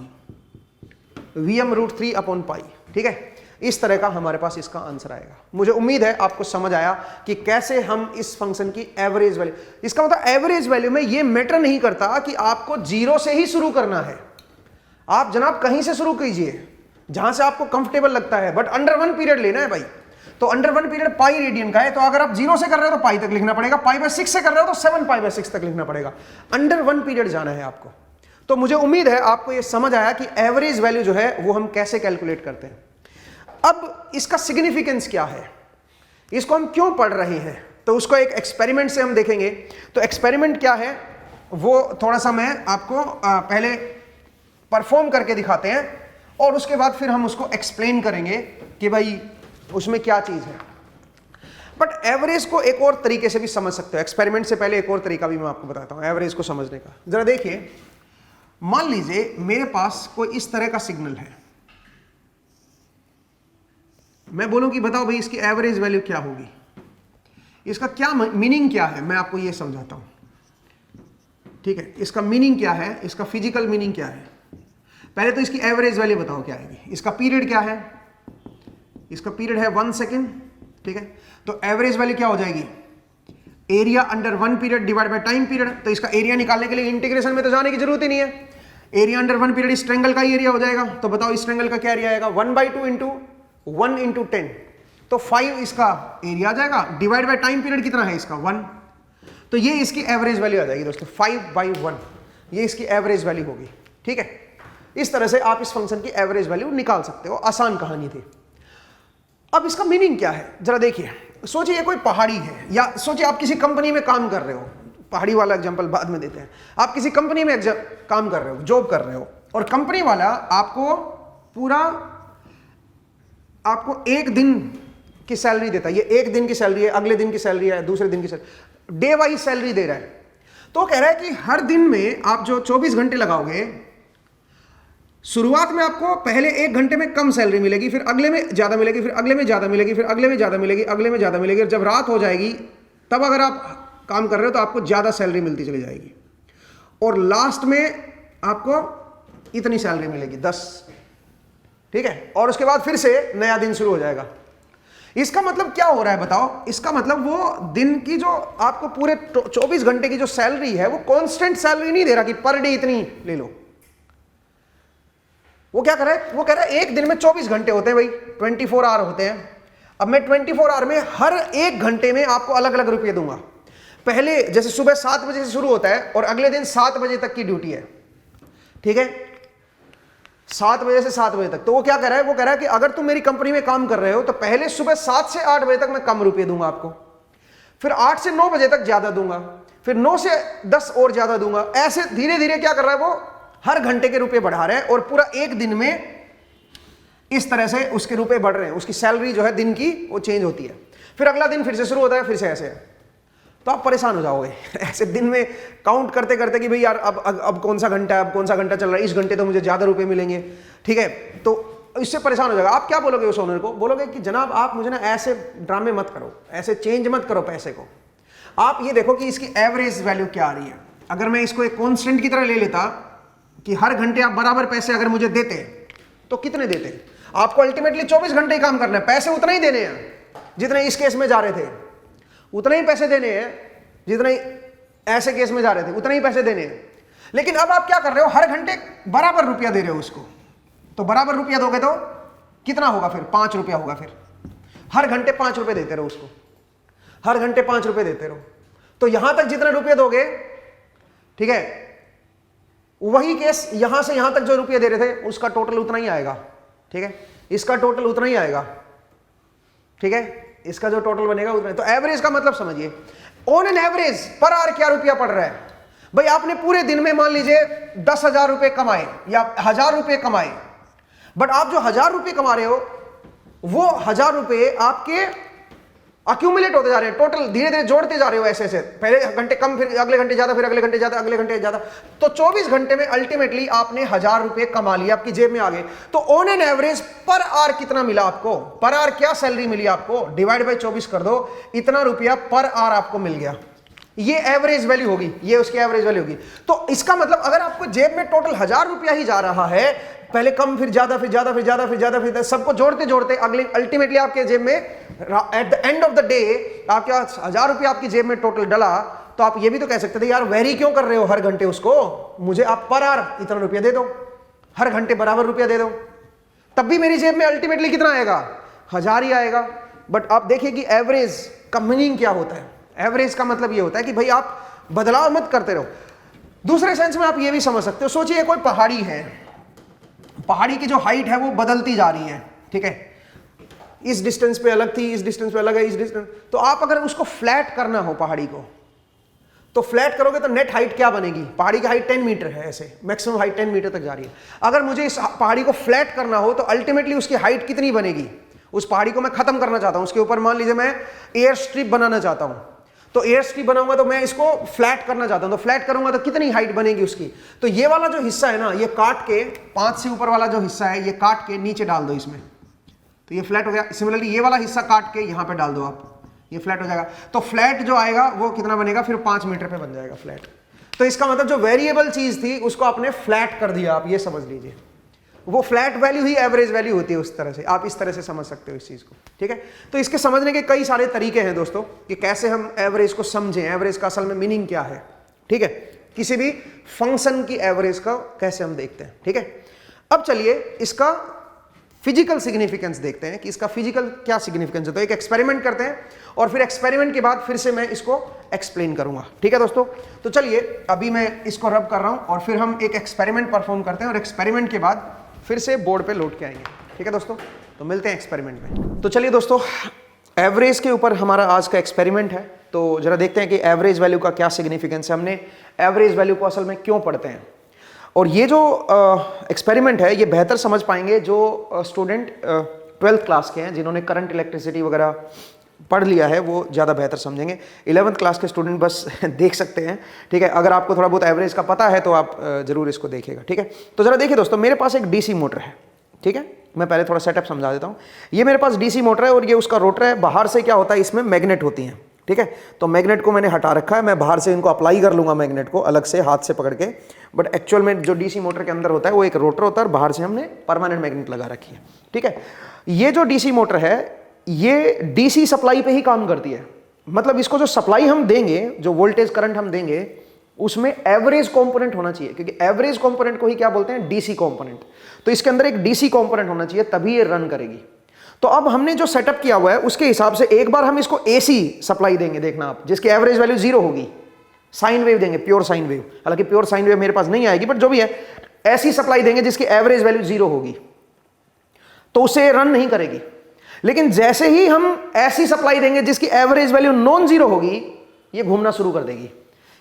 Speaker 1: Vm √3/पाई, ठीक है। इस तरह का हमारे पास इसका आंसर आएगा। मुझे उम्मीद है आपको समझ आया कि कैसे हम इस फंक्शन की एवरेज वैल्यू, इसका मतलब एवरेज वैल्यू में ये मैटर नहीं करता कि आपको 0 से ही शुरू करना है, आप जनाब कहीं से शुरू कीजिए जहां से आपको कंफर्टेबल लगता है, बट अंडर 1 पीरियड लेना है भाई। तो अंडर 1 पीरियड पाई रेडियन का है, तो अगर आप 0 से कर रहे हो तो पाई तक लिखना पड़ेगा, पाई बाई 6 से कर रहे हो तो 7 पाई बाई 6 तक लिखना पड़ेगा, अंडर 1 पीरियड जाना है आपको। तो मुझे उम्मीद है आपको यह समझ आया कि एवरेज वैल्यू जो है वो हम कैसे कैलकुलेट करते हैं। अब इसका सिग्निफिकेंस क्या है, इसको हम क्यों पढ़ रहे हैं, तो उसको एक एक्सपेरिमेंट से हम देखेंगे। तो एक्सपेरिमेंट क्या है वो थोड़ा सा मैं आपको पहले परफॉर्म करके दिखाते हैं, और उसके बाद फिर हम उसको एक्सप्लेन करेंगे कि भाई उसमें क्या चीज है। बट एवरेज को एक और तरीके से भी समझ सकते हो, एक्सपेरिमेंट से पहले एक और तरीका भी मैं आपको बताता हूं एवरेज को समझने का। जरा देखिए, मान लीजिए मेरे पास कोई इस तरह का सिग्नल है, मैं बोलूं कि बताओ भाई इसकी एवरेज वैल्यू क्या होगी, इसका क्या मीनिंग क्या है, मैं आपको ये समझाता हूं, ठीक है। इसका मीनिंग क्या है, इसका फिजिकल मीनिंग क्या है। पहले तो इसकी एवरेज वैल्यू बताओ क्या आएगी। इसका पीरियड क्या है, इसका पीरियड है 1 सेकेंड, ठीक है। तो एवरेज वैल्यू क्या हो जाएगी, area under 1 period divide by time period. तो इसका एरिया निकालने के लिए इंटीग्रेशन में तो जाने की जरूरत ही नहीं है, एरिया अंडर 1 पीरियड इस ट्रायंगल का ही एरिया हो जाएगा। तो बताओ इस ट्रायंगल का क्या एरिया आएगा, 1/2 इंटू 1 इंटू 10, तो 5 इसका एरिया आ जाएगा, डिवाइड बाय टाइम पीरियड कितना है इसका 1, तो ये इसकी एवरेज वैल्यू आ जाएगी दोस्तों 5/1, ये इसकी एवरेज वैल्यू होगी, ठीक है। इस तरह से आप इस फंक्शन की एवरेज वैल्यू निकाल सकते हो, आसान कहानी थी। अब इसका मीनिंग क्या है जरा देखिए, सोचिए ये कोई पहाड़ी है, या सोचिए आप किसी कंपनी में काम कर रहे हो, पहाड़ी वाला एग्जांपल बाद में देते हैं। आप किसी कंपनी में काम कर रहे हो, जॉब कर रहे हो, और कंपनी वाला आपको पूरा आपको एक दिन की सैलरी देता है, ये एक दिन की सैलरी है, अगले दिन की सैलरी है, दूसरे दिन की सैलरी, डे वाइज सैलरी दे रहा है। तो कह रहा है कि हर दिन में आप जो 24 घंटे लगाओगे, शुरुआत में आपको पहले 1 घंटे में कम सैलरी मिलेगी, फिर अगले में ज्यादा मिलेगी, फिर अगले में ज्यादा मिलेगी, फिर अगले में ज्यादा मिलेगी, अगले में ज्यादा मिलेगी, और जब रात हो जाएगी तब अगर आप काम कर रहे हो तो आपको ज्यादा सैलरी मिलती चली जाएगी, और लास्ट में आपको इतनी सैलरी मिलेगी 10, ठीक है। और उसके बाद फिर से नया दिन शुरू हो जाएगा। इसका मतलब क्या हो रहा है बताओ, इसका मतलब वो दिन की जो आपको पूरे 24 घंटे की जो सैलरी है वो कांस्टेंट सैलरी नहीं दे रहा कि पर डे इतनी ले लो। वो क्या कर रहा है, वो कह रहा है एक दिन में 24 घंटे होते हैं भाई, 24 आवर होते हैं। अब मैं 24 आवर में हर 1 घंटे में आपको अलग अलग रुपये दूंगा। पहले जैसे सुबह 7 बजे से शुरू होता है और अगले दिन 7 बजे तक की ड्यूटी है, ठीक है, 7 बजे से 7 बजे तक। तो वो क्या कह रहा है, वो कह रहा है कि अगर तुम मेरी कंपनी में काम कर रहे हो तो पहले सुबह 7 से 8 बजे तक मैं कम रुपये दूंगा आपको, फिर 8 से 9 बजे तक ज्यादा दूंगा, फिर 9 से 10 और ज्यादा दूंगा। ऐसे धीरे धीरे क्या कर रहा है, वो हर घंटे के रुपए बढ़ा रहे हैं, और पूरा एक दिन में इस तरह से उसके रुपए बढ़ रहे हैं, उसकी सैलरी जो है दिन की वो चेंज होती है। फिर अगला दिन फिर से शुरू होता है, फिर से ऐसे है। तो आप परेशान हो जाओगे ऐसे दिन में काउंट करते करते कि भाई यार अब कौन सा घंटा है, अब कौन सा घंटा चल रहा है, इस घंटे तो मुझे ज्यादा रुपए मिलेंगे, ठीक है। तो इससे परेशान हो जाएगा। आप क्या बोलोगे उस ओनर को, बोलोगे कि जनाब आप मुझे ना ऐसे ड्रामे मत करो, ऐसे चेंज मत करो पैसे को, आप ये देखो कि इसकी एवरेज वैल्यू क्या आ रही है। अगर मैं इसको एक कॉन्स्टेंट की तरह ले लेता कि हर घंटे आप बराबर पैसे अगर मुझे देते तो कितने देते, आपको अल्टीमेटली 24 घंटे ही काम करना है, पैसे उतना ही देने हैं जितने इस केस में जा रहे थे, उतना ही पैसे देने हैं जितने ऐसे केस में जा रहे थे, उतने ही पैसे देने हैं। लेकिन अब आप क्या कर रहे हो, हर घंटे बराबर रुपया दे रहे हो उसको, तो बराबर रुपया दोगे तो कितना होगा फिर, 5 रुपया होगा। फिर हर घंटे 5 रुपए देते रहो उसको, हर घंटे 5 रुपए देते रहो, तो यहां तक जितने रुपये दोगे, ठीक है, वही केस यहां से यहां तक जो रुपये दे रहे थे उसका टोटल उतना ही आएगा, ठीक है, इसका टोटल उतना ही आएगा, ठीक है, इसका जो टोटल बनेगा उतना। तो एवरेज का मतलब समझिए, on an average per hour क्या रुपया पड़ रहा है। भाई आपने पूरे दिन में मान लीजिए 10,000 रुपए कमाए या 1,000 रुपए कमाए, बट आप जो 1,000 रुपए कमा रहे हो वो 1,000 रुपए आपके अक्यूमुलेट होते जा रहे हैं, टोटल धीरे धीरे जोड़ते जा रहे हो ऐसे ऐसे, पहले घंटे कम, फिर अगले घंटे ज्यादा, फिर अगले घंटे ज्यादा, अगले घंटे ज्यादा, तो 24 घंटे में अल्टीमेटली आपने 1,000 रुपए कमा लिया, आपकी जेब में आ गए। तो on an average per hour कितना मिला आपको, पर आवर क्या सैलरी मिली आपको, डिवाइड बाय 24 कर दो, इतना रुपया पर आवर आपको मिल गया। ये एवरेज वैल्यू होगी, ये उसकी एवरेज वैल्यू होगी। तो इसका मतलब अगर आपको जेब में टोटल 1,000 रुपया ही जा रहा है, पहले कम, फिर ज्यादा, फिर ज्यादा, फिर ज्यादा, फिर ज्यादा, फिर सबको जोड़ते जोड़ते अगले अल्टीमेटली आपके जेब में at the end of the day आपके 1,000 रुपया आपकी जेब में टोटल डला, तो आप ये भी तो कह सकते थे यार वेरी क्यों कर रहे हो हर घंटे उसको, मुझे आप पर आवर इतना रुपया दे दो, हर घंटे बराबर रुपया दे दो, तब भी मेरी जेब में अल्टीमेटली कितना आएगा, 1,000 ही आएगा। बट आप देखिए कि एवरेज का मीनिंग क्या होता है। एवरेज का मतलब ये होता है कि भाई आप बदलाव मत करते रहो। दूसरे सेंस में आप ये भी समझ सकते हो, सोचिए कोई पहाड़ी है, पहाड़ी की जो हाइट है वो बदलती जा रही है, ठीक है, इस डिस्टेंस पे अलग थी, इस डिस्टेंस पे अलग है, इस डिस्टेंस, तो आप अगर उसको फ्लैट करना हो पहाड़ी को, तो फ्लैट करोगे तो नेट हाइट क्या बनेगी, पहाड़ी की हाइट 10 मीटर है, ऐसे मैक्सिमम हाइट 10 मीटर तक जा रही है। अगर मुझे इस पहाड़ी को फ्लैट करना हो तो अल्टीमेटली उसकी हाइट कितनी बनेगी, उस पहाड़ी को मैं खत्म करना चाहता हूं, उसके ऊपर मान लीजिए मैं एयर स्ट्रिप बनाना चाहता हूं, तो एयर स्ट्रिप बनाऊंगा तो मैं इसको फ्लैट करना चाहता हूं, तो फ्लैट करूंगा तो कितनी हाइट बनेगी उसकी, तो ये वाला जो हिस्सा है ना, ये काट के 5 से ऊपर वाला जो हिस्सा है ये काट के नीचे डाल दो इसमें, तो ये फ्लैट हो गया। सिमिलरली ये वाला हिस्सा काट के यहां पे डाल दो आप, ये फ्लैट हो जाएगा। तो फ्लैट जो आएगा वो कितना बनेगा, फिर 5 मीटर पे बन जाएगा फ्लैट। तो इसका मतलब जो वेरिएबल चीज थी उसको आपने फ्लैट कर दिया, आप ये समझ लीजिए, वो फ्लैट वैल्यू ही एवरेज वैल्यू होती है। उस तरह से आप इस तरह से समझ सकते हो इस चीज को, ठीक है। तो इसके समझने के कई सारे तरीके हैं दोस्तों, कि कैसे हम एवरेज को समझें, एवरेज का असल में मीनिंग क्या है, ठीक है, किसी भी फंक्शन की एवरेज का कैसे हम देखते हैं, ठीक है। अब चलिए इसका फिजिकल सिग्निफिकेंस देखते हैं कि इसका फिजिकल क्या सिग्निफिकेंस है। तो एक एक्सपेरिमेंट करते हैं और फिर एक्सपेरिमेंट के बाद फिर से मैं इसको एक्सप्लेन करूंगा, ठीक है दोस्तों। तो चलिए अभी मैं इसको रब कर रहा हूं और फिर हम एक एक्सपेरिमेंट परफॉर्म करते हैं और एक्सपेरिमेंट के बाद फिर से बोर्ड पे लौट के आएंगे, ठीक है दोस्तों। तो मिलते हैं एक्सपेरिमेंट में। तो चलिए दोस्तों, एवरेज के ऊपर हमारा आज का एक्सपेरिमेंट है। तो जरा देखते हैं कि एवरेज वैल्यू का क्या सिग्निफिकेंस है, हमने एवरेज वैल्यू को असल में क्यों पढ़ते हैं। और ये जो एक्सपेरिमेंट है ये बेहतर समझ पाएंगे जो स्टूडेंट 12th क्लास के हैं, जिन्होंने करंट इलेक्ट्रिसिटी वगैरह पढ़ लिया है, वो ज़्यादा बेहतर समझेंगे। 11th क्लास के स्टूडेंट बस देख सकते हैं, ठीक है। अगर आपको थोड़ा बहुत एवरेज का पता है तो आप ज़रूर इसको देखिएगा, ठीक है। तो ज़रा देखिए दोस्तों, मेरे पास एक डीसी मोटर है, ठीक है। मैं पहले थोड़ा सेटअप समझा देता हूँ। ये मेरे पास डीसी मोटर है और ये उसका रोटर है। बाहर से क्या होता है, इसमें मैग्नेट होती हैं, ठीक है। तो मैग्नेट को मैंने हटा रखा है, मैं बाहर से इनको अप्लाई कर लूँगा मैग्नेट को अलग से हाथ से पकड़ के। बट एक्चुअल में जो डीसी मोटर के अंदर होता है वो एक रोटर होता है और बाहर से हमने परमानेंट मैग्नेट लगा रखी है, ठीक है। ये जो डीसी मोटर है ये डीसी सप्लाई पे ही काम करती है। मतलब इसको जो सप्लाई हम देंगे, जो वोल्टेज करंट हम देंगे, उसमें एवरेज कंपोनेंट होना चाहिए, क्योंकि एवरेज कंपोनेंट को ही क्या बोलते हैं, डीसी कंपोनेंट। तो इसके अंदर एक डीसी कंपोनेंट होना चाहिए, तभी ये रन करेगी। तो अब हमने जो सेटअप किया हुआ है उसके हिसाब से एक बार हम इसको एसी सप्लाई देंगे, देखना आप, जिसकी एवरेज वैल्यू 0 होगी। साइन वेव देंगे, प्योर साइन वेव, हालांकि प्योर साइन वेव मेरे पास नहीं आएगी, बट जो भी है ऐसी सप्लाई देंगे जिसकी एवरेज वैल्यू 0 होगी, तो उसे रन नहीं करेगी। लेकिन जैसे ही हम ऐसी सप्लाई देंगे जिसकी एवरेज वैल्यू नॉन जीरो होगी, ये घूमना शुरू कर देगी,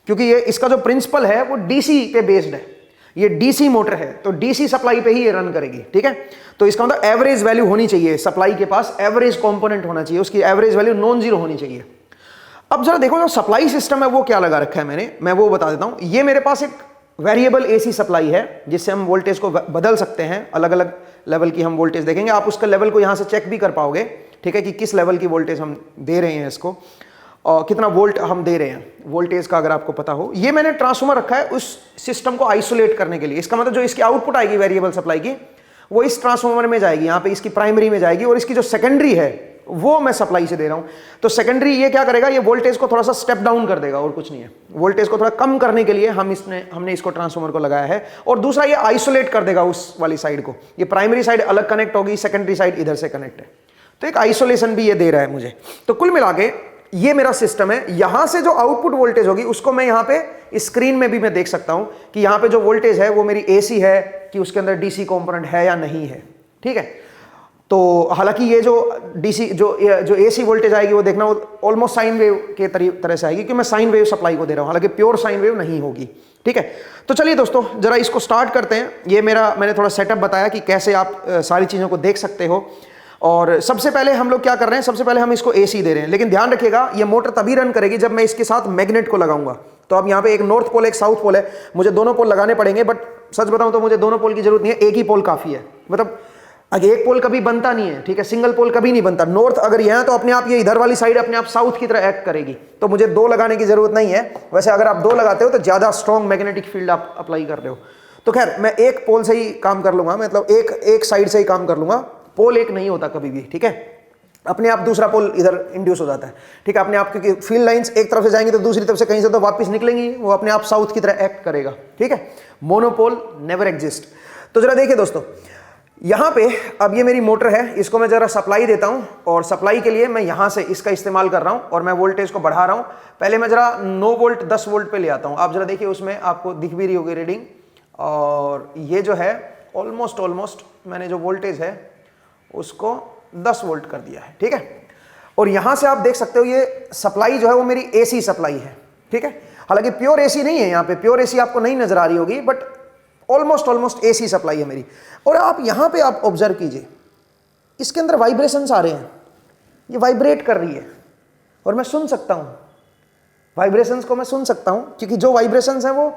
Speaker 1: क्योंकि ये इसका जो प्रिंसिपल है वो डीसी पे बेस्ड है। ये डीसी मोटर है तो डीसी सप्लाई पे ही ये रन करेगी, ठीक है। तो इसका मतलब एवरेज वैल्यू होनी चाहिए, सप्लाई के पास एवरेज कंपोनेंट होना चाहिए, उसकी एवरेज वैल्यू नॉन जीरो होनी चाहिए। अब जरा देखो जो सप्लाई सिस्टम है वो क्या लगा रखा है मैं वो बता देता हूं। ये मेरे पास एक वेरिएबल एसी सप्लाई है जिससे हम वोल्टेज को बदल सकते हैं, अलग अलग लेवल की हम वोल्टेज देखेंगे। आप उसका लेवल को यहां से चेक भी कर पाओगे, ठीक है, कि किस लेवल की वोल्टेज हम दे रहे हैं इसको, और कितना वोल्ट हम दे रहे हैं वोल्टेज का, अगर आपको पता हो। ये मैंने ट्रांसफार्मर रखा है उस सिस्टम को आइसोलेट करने के लिए। इसका मतलब जो इसकी आउटपुट आएगी वेरिएबल सप्लाई की, वो इस ट्रांसफार्मर में जाएगी, यहाँ पे इसकी प्राइमरी में जाएगी, और इसकी जो सेकेंडरी है वो मैं सप्लाई से दे रहा हूं। तो सेकेंडरी ये क्या करेगा, ये वोल्टेज को थोड़ा सा स्टेप डाउन कर देगा और कुछ नहीं है। वोल्टेज को थोड़ा कम करने के लिए हमने इसको ट्रांसफार्मर को लगाया है। और दूसरा ये आइसोलेट कर देगा उस वाली साइड को, ये प्राइमरी साइड अलग कनेक्ट होगी, सेकेंडरी साइड इधर से कनेक्ट है, तो एक आइसोलेशन भी ये दे रहा है मुझे। तो कुल मिला के ये मेरा सिस्टम है। यहां से जो आउटपुट वोल्टेज होगी उसको मैं यहां पे स्क्रीन में भी मैं देख सकता हूं कि यहां पे जो वोल्टेज है वो मेरी एसी है कि उसके अंदर डीसी कंपोनेंट है या नहीं है, ठीक है। तो हालांकि ये जो डीसी जो एसी वोल्टेज आएगी वो देखना ऑलमोस्ट साइन वेव के तरह से आएगी, क्योंकि मैं साइन वेव सप्लाई को दे रहा हूं, हालांकि प्योर साइन वेव नहीं होगी, ठीक है। तो चलिए दोस्तों जरा इसको स्टार्ट करते हैं। ये मैंने थोड़ा सेटअप बताया कि कैसे आप सारी चीज़ों को देख सकते हो। और सबसे पहले हम लोग क्या कर रहे हैं, सबसे पहले हम इसको एसी दे रहे हैं, लेकिन ध्यान रखिएगा ये मोटर तभी रन करेगी जब मैं इसके साथ मैग्नेट को लगाऊंगा। तो अब यहाँ पे एक नॉर्थ पोल एक साउथ पोल है, मुझे दोनों पोल लगाने पड़ेंगे, बट सच बताऊं तो मुझे दोनों पोल की जरूरत नहीं है, एक ही पोल काफी है। मतलब एक पोल कभी बनता नहीं है, ठीक है, सिंगल पोल कभी नहीं बनता। नॉर्थ अगर यह है तो अपने आप ये इधर वाली साइड अपने आप साउथ की तरह एक्ट करेगी, तो मुझे दो लगाने की जरूरत नहीं है। वैसे अगर आप दो लगाते हो तो ज्यादा स्ट्रॉन्ग मैग्नेटिक फील्ड आप अप्लाई कर रहे हो। तो खैर मैं एक पोल से ही काम कर लूंगा, मतलब एक साइड से ही काम कर लूंगा, पोल एक नहीं होता कभी भी, ठीक है। अपने आप दूसरा पोल इधर इंड्यूस हो जाता है, ठीक है, अपने आप, क्योंकि फील्ड लाइंस एक तरफ से जाएंगी तो दूसरी तरफ से कहीं से तो वापस निकलेंगी, वो अपने आप साउथ की तरह एक्ट करेगा, ठीक है। Monopole never exist. तो जरा देखिए दोस्तों, यहां पे अब ये मेरी मोटर है, इसको मैं जरा सप्लाई देता हूं, और सप्लाई के लिए मैं यहां से इसका इस्तेमाल कर रहा हूं और मैं वोल्टेज को बढ़ा रहा हूं। पहले मैं जरा 9 वोल्ट 10 वोल्ट पे ले आता हूं, आप जरा देखिए उसमें आपको दिख भी रही होगी रीडिंग। और ये जो है ऑलमोस्ट मैंने जो वोल्टेज है उसको 10 वोल्ट कर दिया है, ठीक है। और यहां से आप देख सकते हो ये सप्लाई जो है वो मेरी एसी सप्लाई है, ठीक है। हालांकि प्योर एसी नहीं है, यहां पे प्योर एसी आपको नहीं नजर आ रही होगी, बट ऑलमोस्ट एसी सप्लाई है मेरी। और आप यहां पे आप ऑब्जर्व कीजिए, इसके अंदर वाइब्रेशंस आ रहे हैं, ये वाइब्रेट कर रही है और मैं सुन सकता हूं वाइब्रेशंस को, मैं सुन सकता हूं, क्योंकि जो वाइब्रेशंस हैं वो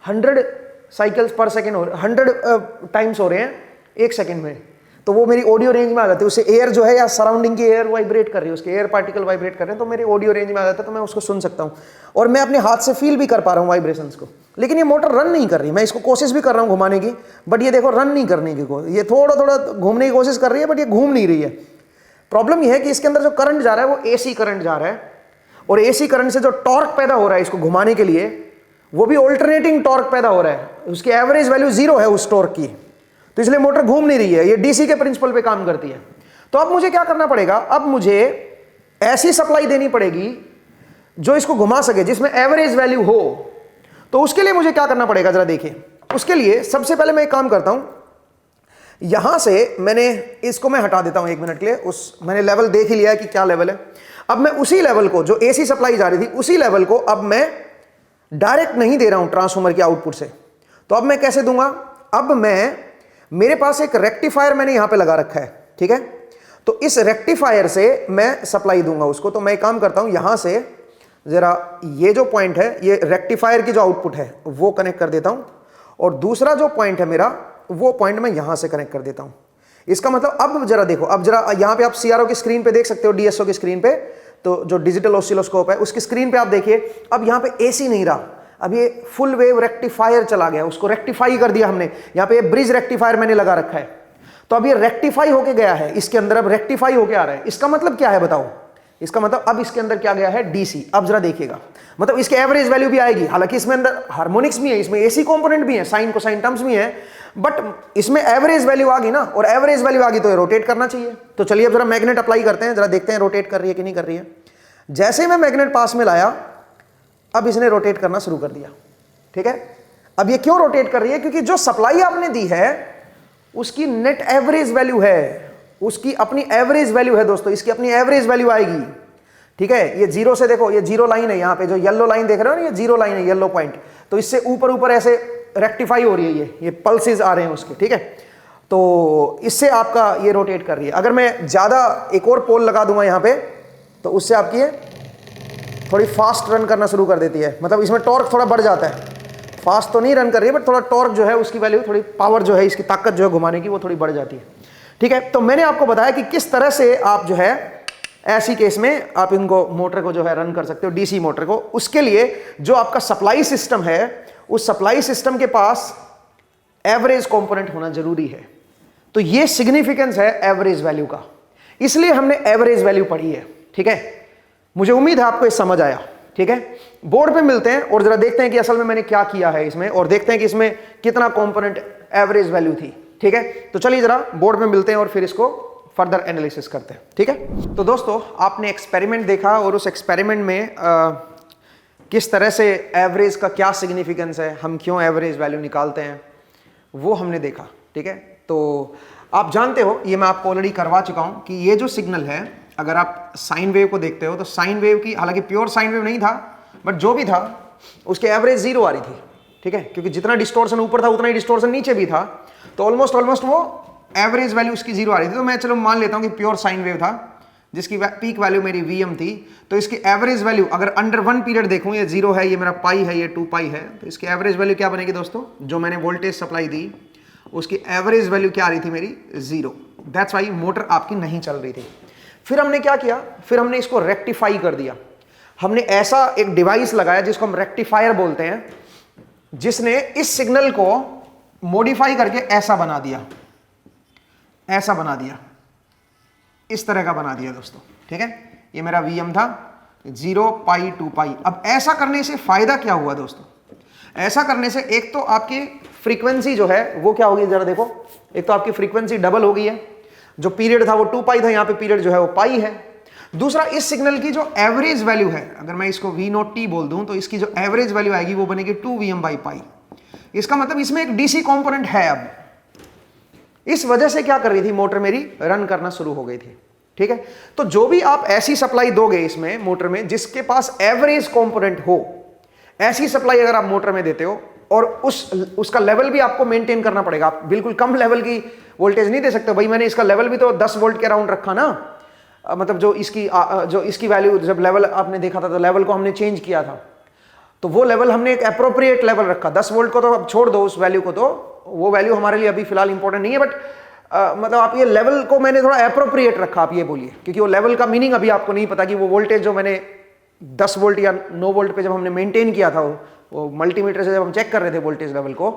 Speaker 1: 100 साइकिल्स पर सेकेंड हो रहे, 100 टाइम्स हो रहे हैं एक सेकेंड में। तो वो मेरी ऑडियो रेंज में आ जाती है, उससे एयर जो है या सराउंडिंग की एयर वाइब्रेट कर रही है, उसके एयर पार्टिकल वाइब्रेट कर रहे हैं, तो मेरे ऑडियो रेंज में आ जाता है, तो मैं उसको सुन सकता हूं और मैं अपने हाथ से फील भी कर पा रहा हूं वाइब्रेशंस को। लेकिन ये मोटर रन नहीं कर रही, मैं इसको कोशिश भी कर रहा हूं घुमाने की, बट ये देखो रन नहीं करने की, ये थोड़ा घूमने की कोशिश कर रही है, बट ये घूम नहीं रही है। प्रॉब्लम ये है कि इसके अंदर जो करंट जा रहा है वो एसी करंट जा रहा है, और एसी करंट से जो टॉर्क पैदा हो रहा है इसको घुमाने के लिए, वो भी ऑल्टरनेटिंग टॉर्क पैदा हो रहा है, उसकी एवरेज वैल्यू 0 है उस टॉर्क की, तो इसलिए मोटर घूम नहीं रही है, ये डीसी के प्रिंसिपल पे काम करती है। तो अब मुझे क्या करना पड़ेगा, अब मुझे ऐसी सप्लाई देनी पड़ेगी जो इसको घुमा सके, जिसमें एवरेज वैल्यू हो। तो उसके लिए मुझे क्या करना पड़ेगा जरा देखिए। उसके लिए सबसे पहले मैं एक काम करता हूं, यहां से इसको मैं हटा देता हूं 1 मिनट के लिए, मैंने लेवल देख ही लिया है कि क्या लेवल है। अब मैं उसी लेवल को, जो एसी सप्लाई जा रही थी उसी लेवल को अब मैं डायरेक्ट नहीं दे रहा हूं ट्रांसफार्मर के आउटपुट से। तो अब मैं कैसे दूंगा, अब मेरे पास एक रेक्टिफायर मैंने यहां पे लगा रखा है, ठीक है। तो इस रेक्टिफायर से मैं सप्लाई दूंगा उसको। तो मैं एक काम करता हूं, यहां से जरा ये जो पॉइंट है, ये रेक्टिफायर की जो आउटपुट है वो कनेक्ट कर देता हूं, और दूसरा जो पॉइंट है मेरा, वो पॉइंट मैं यहां से कनेक्ट कर देता हूं। इसका मतलब अब जरा देखो, अब जरा यहां पे आप सीआरओ की स्क्रीन पे देख सकते हो, डीएसओ की स्क्रीन पे, तो जो डिजिटल ऑसिलोस्कोप है उसकी स्क्रीन पे आप देखिए, अब यहां पे एसी नहीं रहा, अब ये फुल वेव रेक्टिफायर चला गया, उसको रेक्टिफाई कर दिया हमने। यहां पे ब्रिज रेक्टिफायर मैंने लगा रखा है, तो अब ये रेक्टिफाई होके गया है, इसके अंदर अब रेक्टिफाई होके आ रहा है। इसका मतलब क्या है बताओ, इसका मतलब अब इसके अंदर क्या गया है, डीसी। अब जरा देखिएगा, मतलब इसके एवरेज वैल्यू भी आएगी, हालांकि इसमें अंदर हार्मोनिक्स भी है, इसमें एसी कंपोनेंट भी है, साइन कोसाइन टर्म्स भी है, बट इसमें एवरेज वैल्यू आ गई ना, और एवरेज वैल्यू आ गई तो ये रोटेट करना चाहिए। तो चलिए अब जरा मैग्नेट अप्लाई करते हैं, जरा देखते हैं रोटेट कर रही है कि नहीं कर रही है। जैसे ही मैं मैग्नेट पास में लाया, अब इसने रोटेट करना शुरू कर दिया, ठीक है। अब ये क्यों रोटेट कर रही है, क्योंकि जो सप्लाई आपने दी है उसकी नेट एवरेज वैल्यू है, उसकी अपनी एवरेज वैल्यू है दोस्तों, इसकी अपनी एवरेज वैल्यू आएगी, ठीक है। ये 0 से देखो, ये 0 लाइन है, यहां पे जो येलो लाइन देख रहे हो ना, ये 0 लाइन है, येलो पॉइंट, तो इससे ऊपर ऐसे रेक्टिफाई हो रही है, ये पल्सेस आ रहे हैं उसके, ठीक है। तो इससे आपका ये रोटेट कर रही है। अगर मैं ज्यादा एक और पोल लगा दूंगा यहां पे, तो उससे आपकी ये थोड़ी फास्ट रन करना शुरू कर देती है, मतलब इसमें टॉर्क थोड़ा बढ़ जाता है। फास्ट तो नहीं रन कर रही है, बट थोड़ा टॉर्क जो है उसकी वैल्यू, थोड़ी पावर जो है, इसकी ताकत जो है घुमाने की, वो थोड़ी बढ़ जाती है, ठीक है। तो मैंने आपको बताया कि किस तरह से आप जो है ऐसी केस में आप इनको मोटर को जो है रन कर सकते हो, डीसी मोटर को। उसके लिए जो आपका सप्लाई सिस्टम है, उस सप्लाई सिस्टम के पास एवरेज कंपोनेंट होना जरूरी है। तो ये सिग्निफिकेंस है एवरेज वैल्यू का। इसलिए हमने एवरेज वैल्यू पढ़ी है, ठीक है। मुझे उम्मीद है आपको ये समझ आया, ठीक है। बोर्ड पे मिलते हैं और जरा देखते हैं कि असल में मैंने क्या किया है इसमें, और देखते हैं कि इसमें कितना कंपोनेंट एवरेज वैल्यू थी, ठीक है। तो चलिए जरा बोर्ड पे मिलते हैं और फिर इसको फर्दर एनालिसिस करते हैं, ठीक है। तो दोस्तों आपने एक्सपेरिमेंट देखा और उस एक्सपेरिमेंट में किस तरह से एवरेज का क्या सिग्निफिकेंस है, हम क्यों एवरेज वैल्यू निकालते हैं, वो हमने देखा, ठीक है। तो आप जानते हो, ये मैं आपको ऑलरेडी करवा चुका हूं कि ये जो सिग्नल है, अगर आप साइन वेव को देखते हो तो साइन वेव की, हालांकि प्योर साइन वेव नहीं था, बट जो भी था उसके एवरेज 0 आ रही थी, ठीक है, क्योंकि जितना डिस्टोर्शन ऊपर था उतना ही डिस्टोर्शन नीचे भी था, तो ऑलमोस्ट वो एवरेज वैल्यू उसकी 0 आ रही थी। तो मैं चलो मान लेता हूं कि प्योर साइन वेव था जिसकी पीक वैल्यू मेरी Vm थी, तो इसकी एवरेज वैल्यू अगर अंडर 1 पीरियड देखूं, ये 0 है, ये मेरा पाई है, ये 2 पाई है, तो इसकी एवरेज वैल्यू क्या बनेगी दोस्तों, जो मैंने वोल्टेज सप्लाई दी उसकी एवरेज वैल्यू क्या आ रही थी मेरी 0। दैट्स वाई मोटर आपकी नहीं चल रही थी। फिर हमने क्या किया, फिर हमने इसको रेक्टिफाई कर दिया। हमने ऐसा एक डिवाइस लगाया जिसको हम रेक्टिफायर बोलते हैं, जिसने इस सिग्नल को मॉडिफाई करके ऐसा बना दिया, ऐसा बना दिया, इस तरह का बना दिया दोस्तों, ठीक है। ये मेरा Vm था 0 पाई 2 पाई। अब ऐसा करने से फायदा क्या हुआ दोस्तों, ऐसा करने से एक तो आपकी फ्रीक्वेंसी जो है वो क्या होगी, जरा देखो, एक तो आपकी फ्रीक्वेंसी डबल हो गई है, जो पीरियड था वो 2 पाई था, यहां पे पीरियड जो है वो पाई है। दूसरा, इस सिग्नल की जो एवरेज वैल्यू है, अगर मैं इसको V0t बोल दूं तो इसकी जो एवरेज वैल्यू आएगी वो बनेगी 2Vm बाई पाई। इसका मतलब इसमें एक डीसी कंपोनेंट है। अब इस वजह से क्या कर रही थी, मोटर मेरी रन करना शुरू हो गई थी, ठीक है। तो जो भी आप ऐसी सप्लाई दोगे इसमें मोटर में जिसके पास एवरेज कंपोनेंट हो, ऐसी सप्लाई अगर आप मोटर में देते हो और उसका लेवल भी आपको मेंटेन करना पड़ेगा। आप बिल्कुल कम लेवल की वोल्टेज नहीं दे सकते। भाई मैंने इसका लेवल भी तो 10 वोल्ट के अराउंड रखा ना, मतलब जो इसकी वैल्यू, जब लेवल आपने देखा था तो लेवल को हमने चेंज किया था, तो वो लेवल हमने एक एप्रोप्रिएट लेवल रखा। 10 वोल्ट को तो अब छोड़ दो उस वैल्यू को, तो वो वैल्यू हमारे लिए अभी फिलहाल इंपॉर्टेंट नहीं है, बट मतलब आप ये लेवल को मैंने थोड़ा एप्रोप्रिएट रखा, आप ये बोलिए, क्योंकि वो लेवल का मीनिंग अभी आपको नहीं पता कि वो वोल्टेज जो मैंने 10 वोल्ट या 9 वोल्ट पे जब हमने मेंटेन किया था, वो मल्टीमीटर से जब हम चेक कर रहे थे वोल्टेज लेवल को,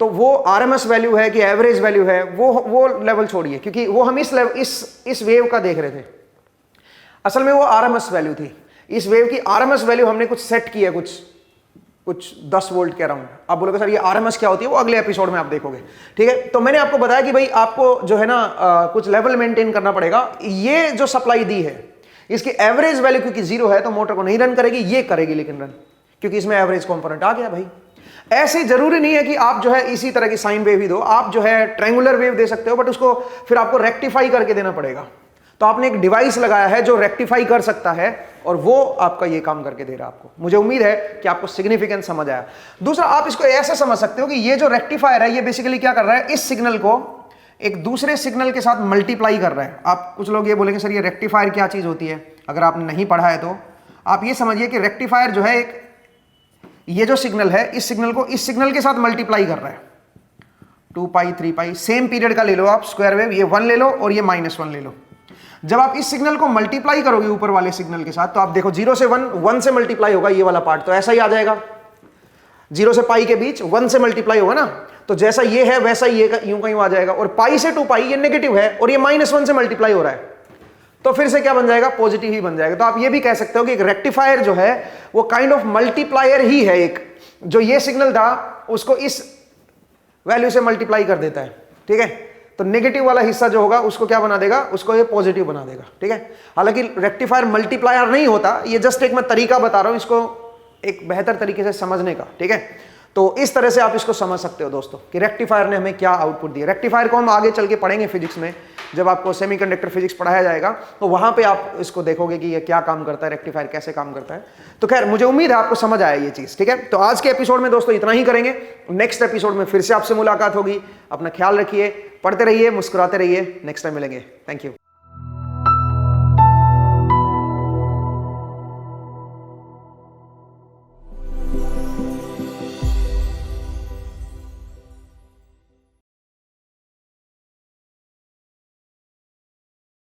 Speaker 1: तो वो आरएमएस वैल्यू है कि एवरेज वैल्यू है, वो लेवल छोड़िए, क्योंकि वो हम इस वेव का देख रहे थे। असल में वो आरएमएस वैल्यू थी। इस वेव की आरएमएस वैल्यू हमने कुछ सेट की है, कुछ 10 वोल्ट के अराउंड। आप बोलोगे सर ये आरएमएस क्या होती है, वो अगले एपिसोड में आप देखोगे, ठीक है। तो मैंने आपको बताया कि भाई आपको जो है ना कुछ लेवल मेंटेन करना पड़ेगा। ये जो सप्लाई दी है इसकी एवरेज वैल्यू क्योंकि 0 है तो मोटर को नहीं रन करेगी, ये करेगी लेकिन रन, क्योंकि इसमें एवरेज कंपोनेंट आ गया। भाई ऐसे जरूरी नहीं है कि आप जो है इसी तरह की साइन वेव ही दो, आप जो है ट्रायंगुलर वेव दे सकते हो, बट उसको फिर आपको रेक्टिफाई करके देना पड़ेगा। तो आपने एक डिवाइस लगाया है जो रेक्टिफाई कर सकता है और वो आपका ये काम करके दे रहा है आपको। मुझे उम्मीद है कि आपको सिग्निफिकेंस समझ आया। दूसरा, आप इसको ऐसे समझ सकते हो कि ये जो रेक्टिफायर है ये बेसिकली क्या कर रहा है, इस सिग्नल को एक दूसरे सिग्नल के साथ मल्टीप्लाई कर रहा है। आप कुछ लोग ये बोलेंगे सर ये रेक्टिफायर क्या चीज होती है, अगर आपने नहीं पढ़ा है तो आप ये समझिए कि रेक्टिफायर जो है एक, ये जो सिग्नल है इस सिग्नल को इस सिग्नल के साथ मल्टीप्लाई कर रहा है। 2 पाई 3 पाई सेम पीरियड का ले लो आप स्क्वायर वेव, ये 1 ले लो और ये -1 ले लो। जब आप इस सिग्नल को मल्टीप्लाई करोगे ऊपर वाले सिग्नल के साथ, तो आप देखो 0 से 1 से मल्टीप्लाई होगा, ये वाला पार्ट तो ऐसा ही आ जाएगा। 0 से पाई के बीच 1 से मल्टीप्लाई होगा ना, तो जैसा ये है वैसा ही ये यूं का यूं आ जाएगा। और पाई से 2 पाई ये नेगेटिव है और ये -1 से मल्टीप्लाई हो रहा है, तो फिर से क्या बन जाएगा, पॉजिटिव ही बन जाएगा। तो आप ये भी कह सकते हो कि एक रेक्टिफायर जो है वो काइंड ऑफ मल्टीप्लायर ही है, एक जो ये सिग्नल था उसको इस वैल्यू से मल्टीप्लाई कर देता है, ठीक है। तो नेगेटिव वाला हिस्सा जो होगा उसको क्या बना देगा, उसको ये पॉजिटिव बना देगा, ठीक है। हालांकि रेक्टिफायर मल्टीप्लायर नहीं होता, ये जस्ट एक मैं तरीका बता रहा हूं इसको एक बेहतर तरीके से समझने का, ठीक है। तो इस तरह से आप इसको समझ सकते हो दोस्तों कि रेक्टिफायर ने हमें क्या आउटपुट दिया। रेक्टिफायर को हम आगे चल के पढ़ेंगे फिजिक्स में, जब आपको सेमीकंडक्टर फिजिक्स पढ़ाया जाएगा तो वहां पे आप इसको देखोगे कि ये क्या काम करता है, रेक्टिफायर कैसे काम करता है। तो खैर मुझे उम्मीद है आपको समझ आया ये चीज, ठीक है। तो आज के एपिसोड में दोस्तों इतना ही करेंगे। नेक्स्ट एपिसोड में फिर से आपसे मुलाकात होगी। अपना ख्याल रखिए, पढ़ते रहिए, मुस्कुराते रहिए। नेक्स्ट टाइम मिलेंगे। Thank you.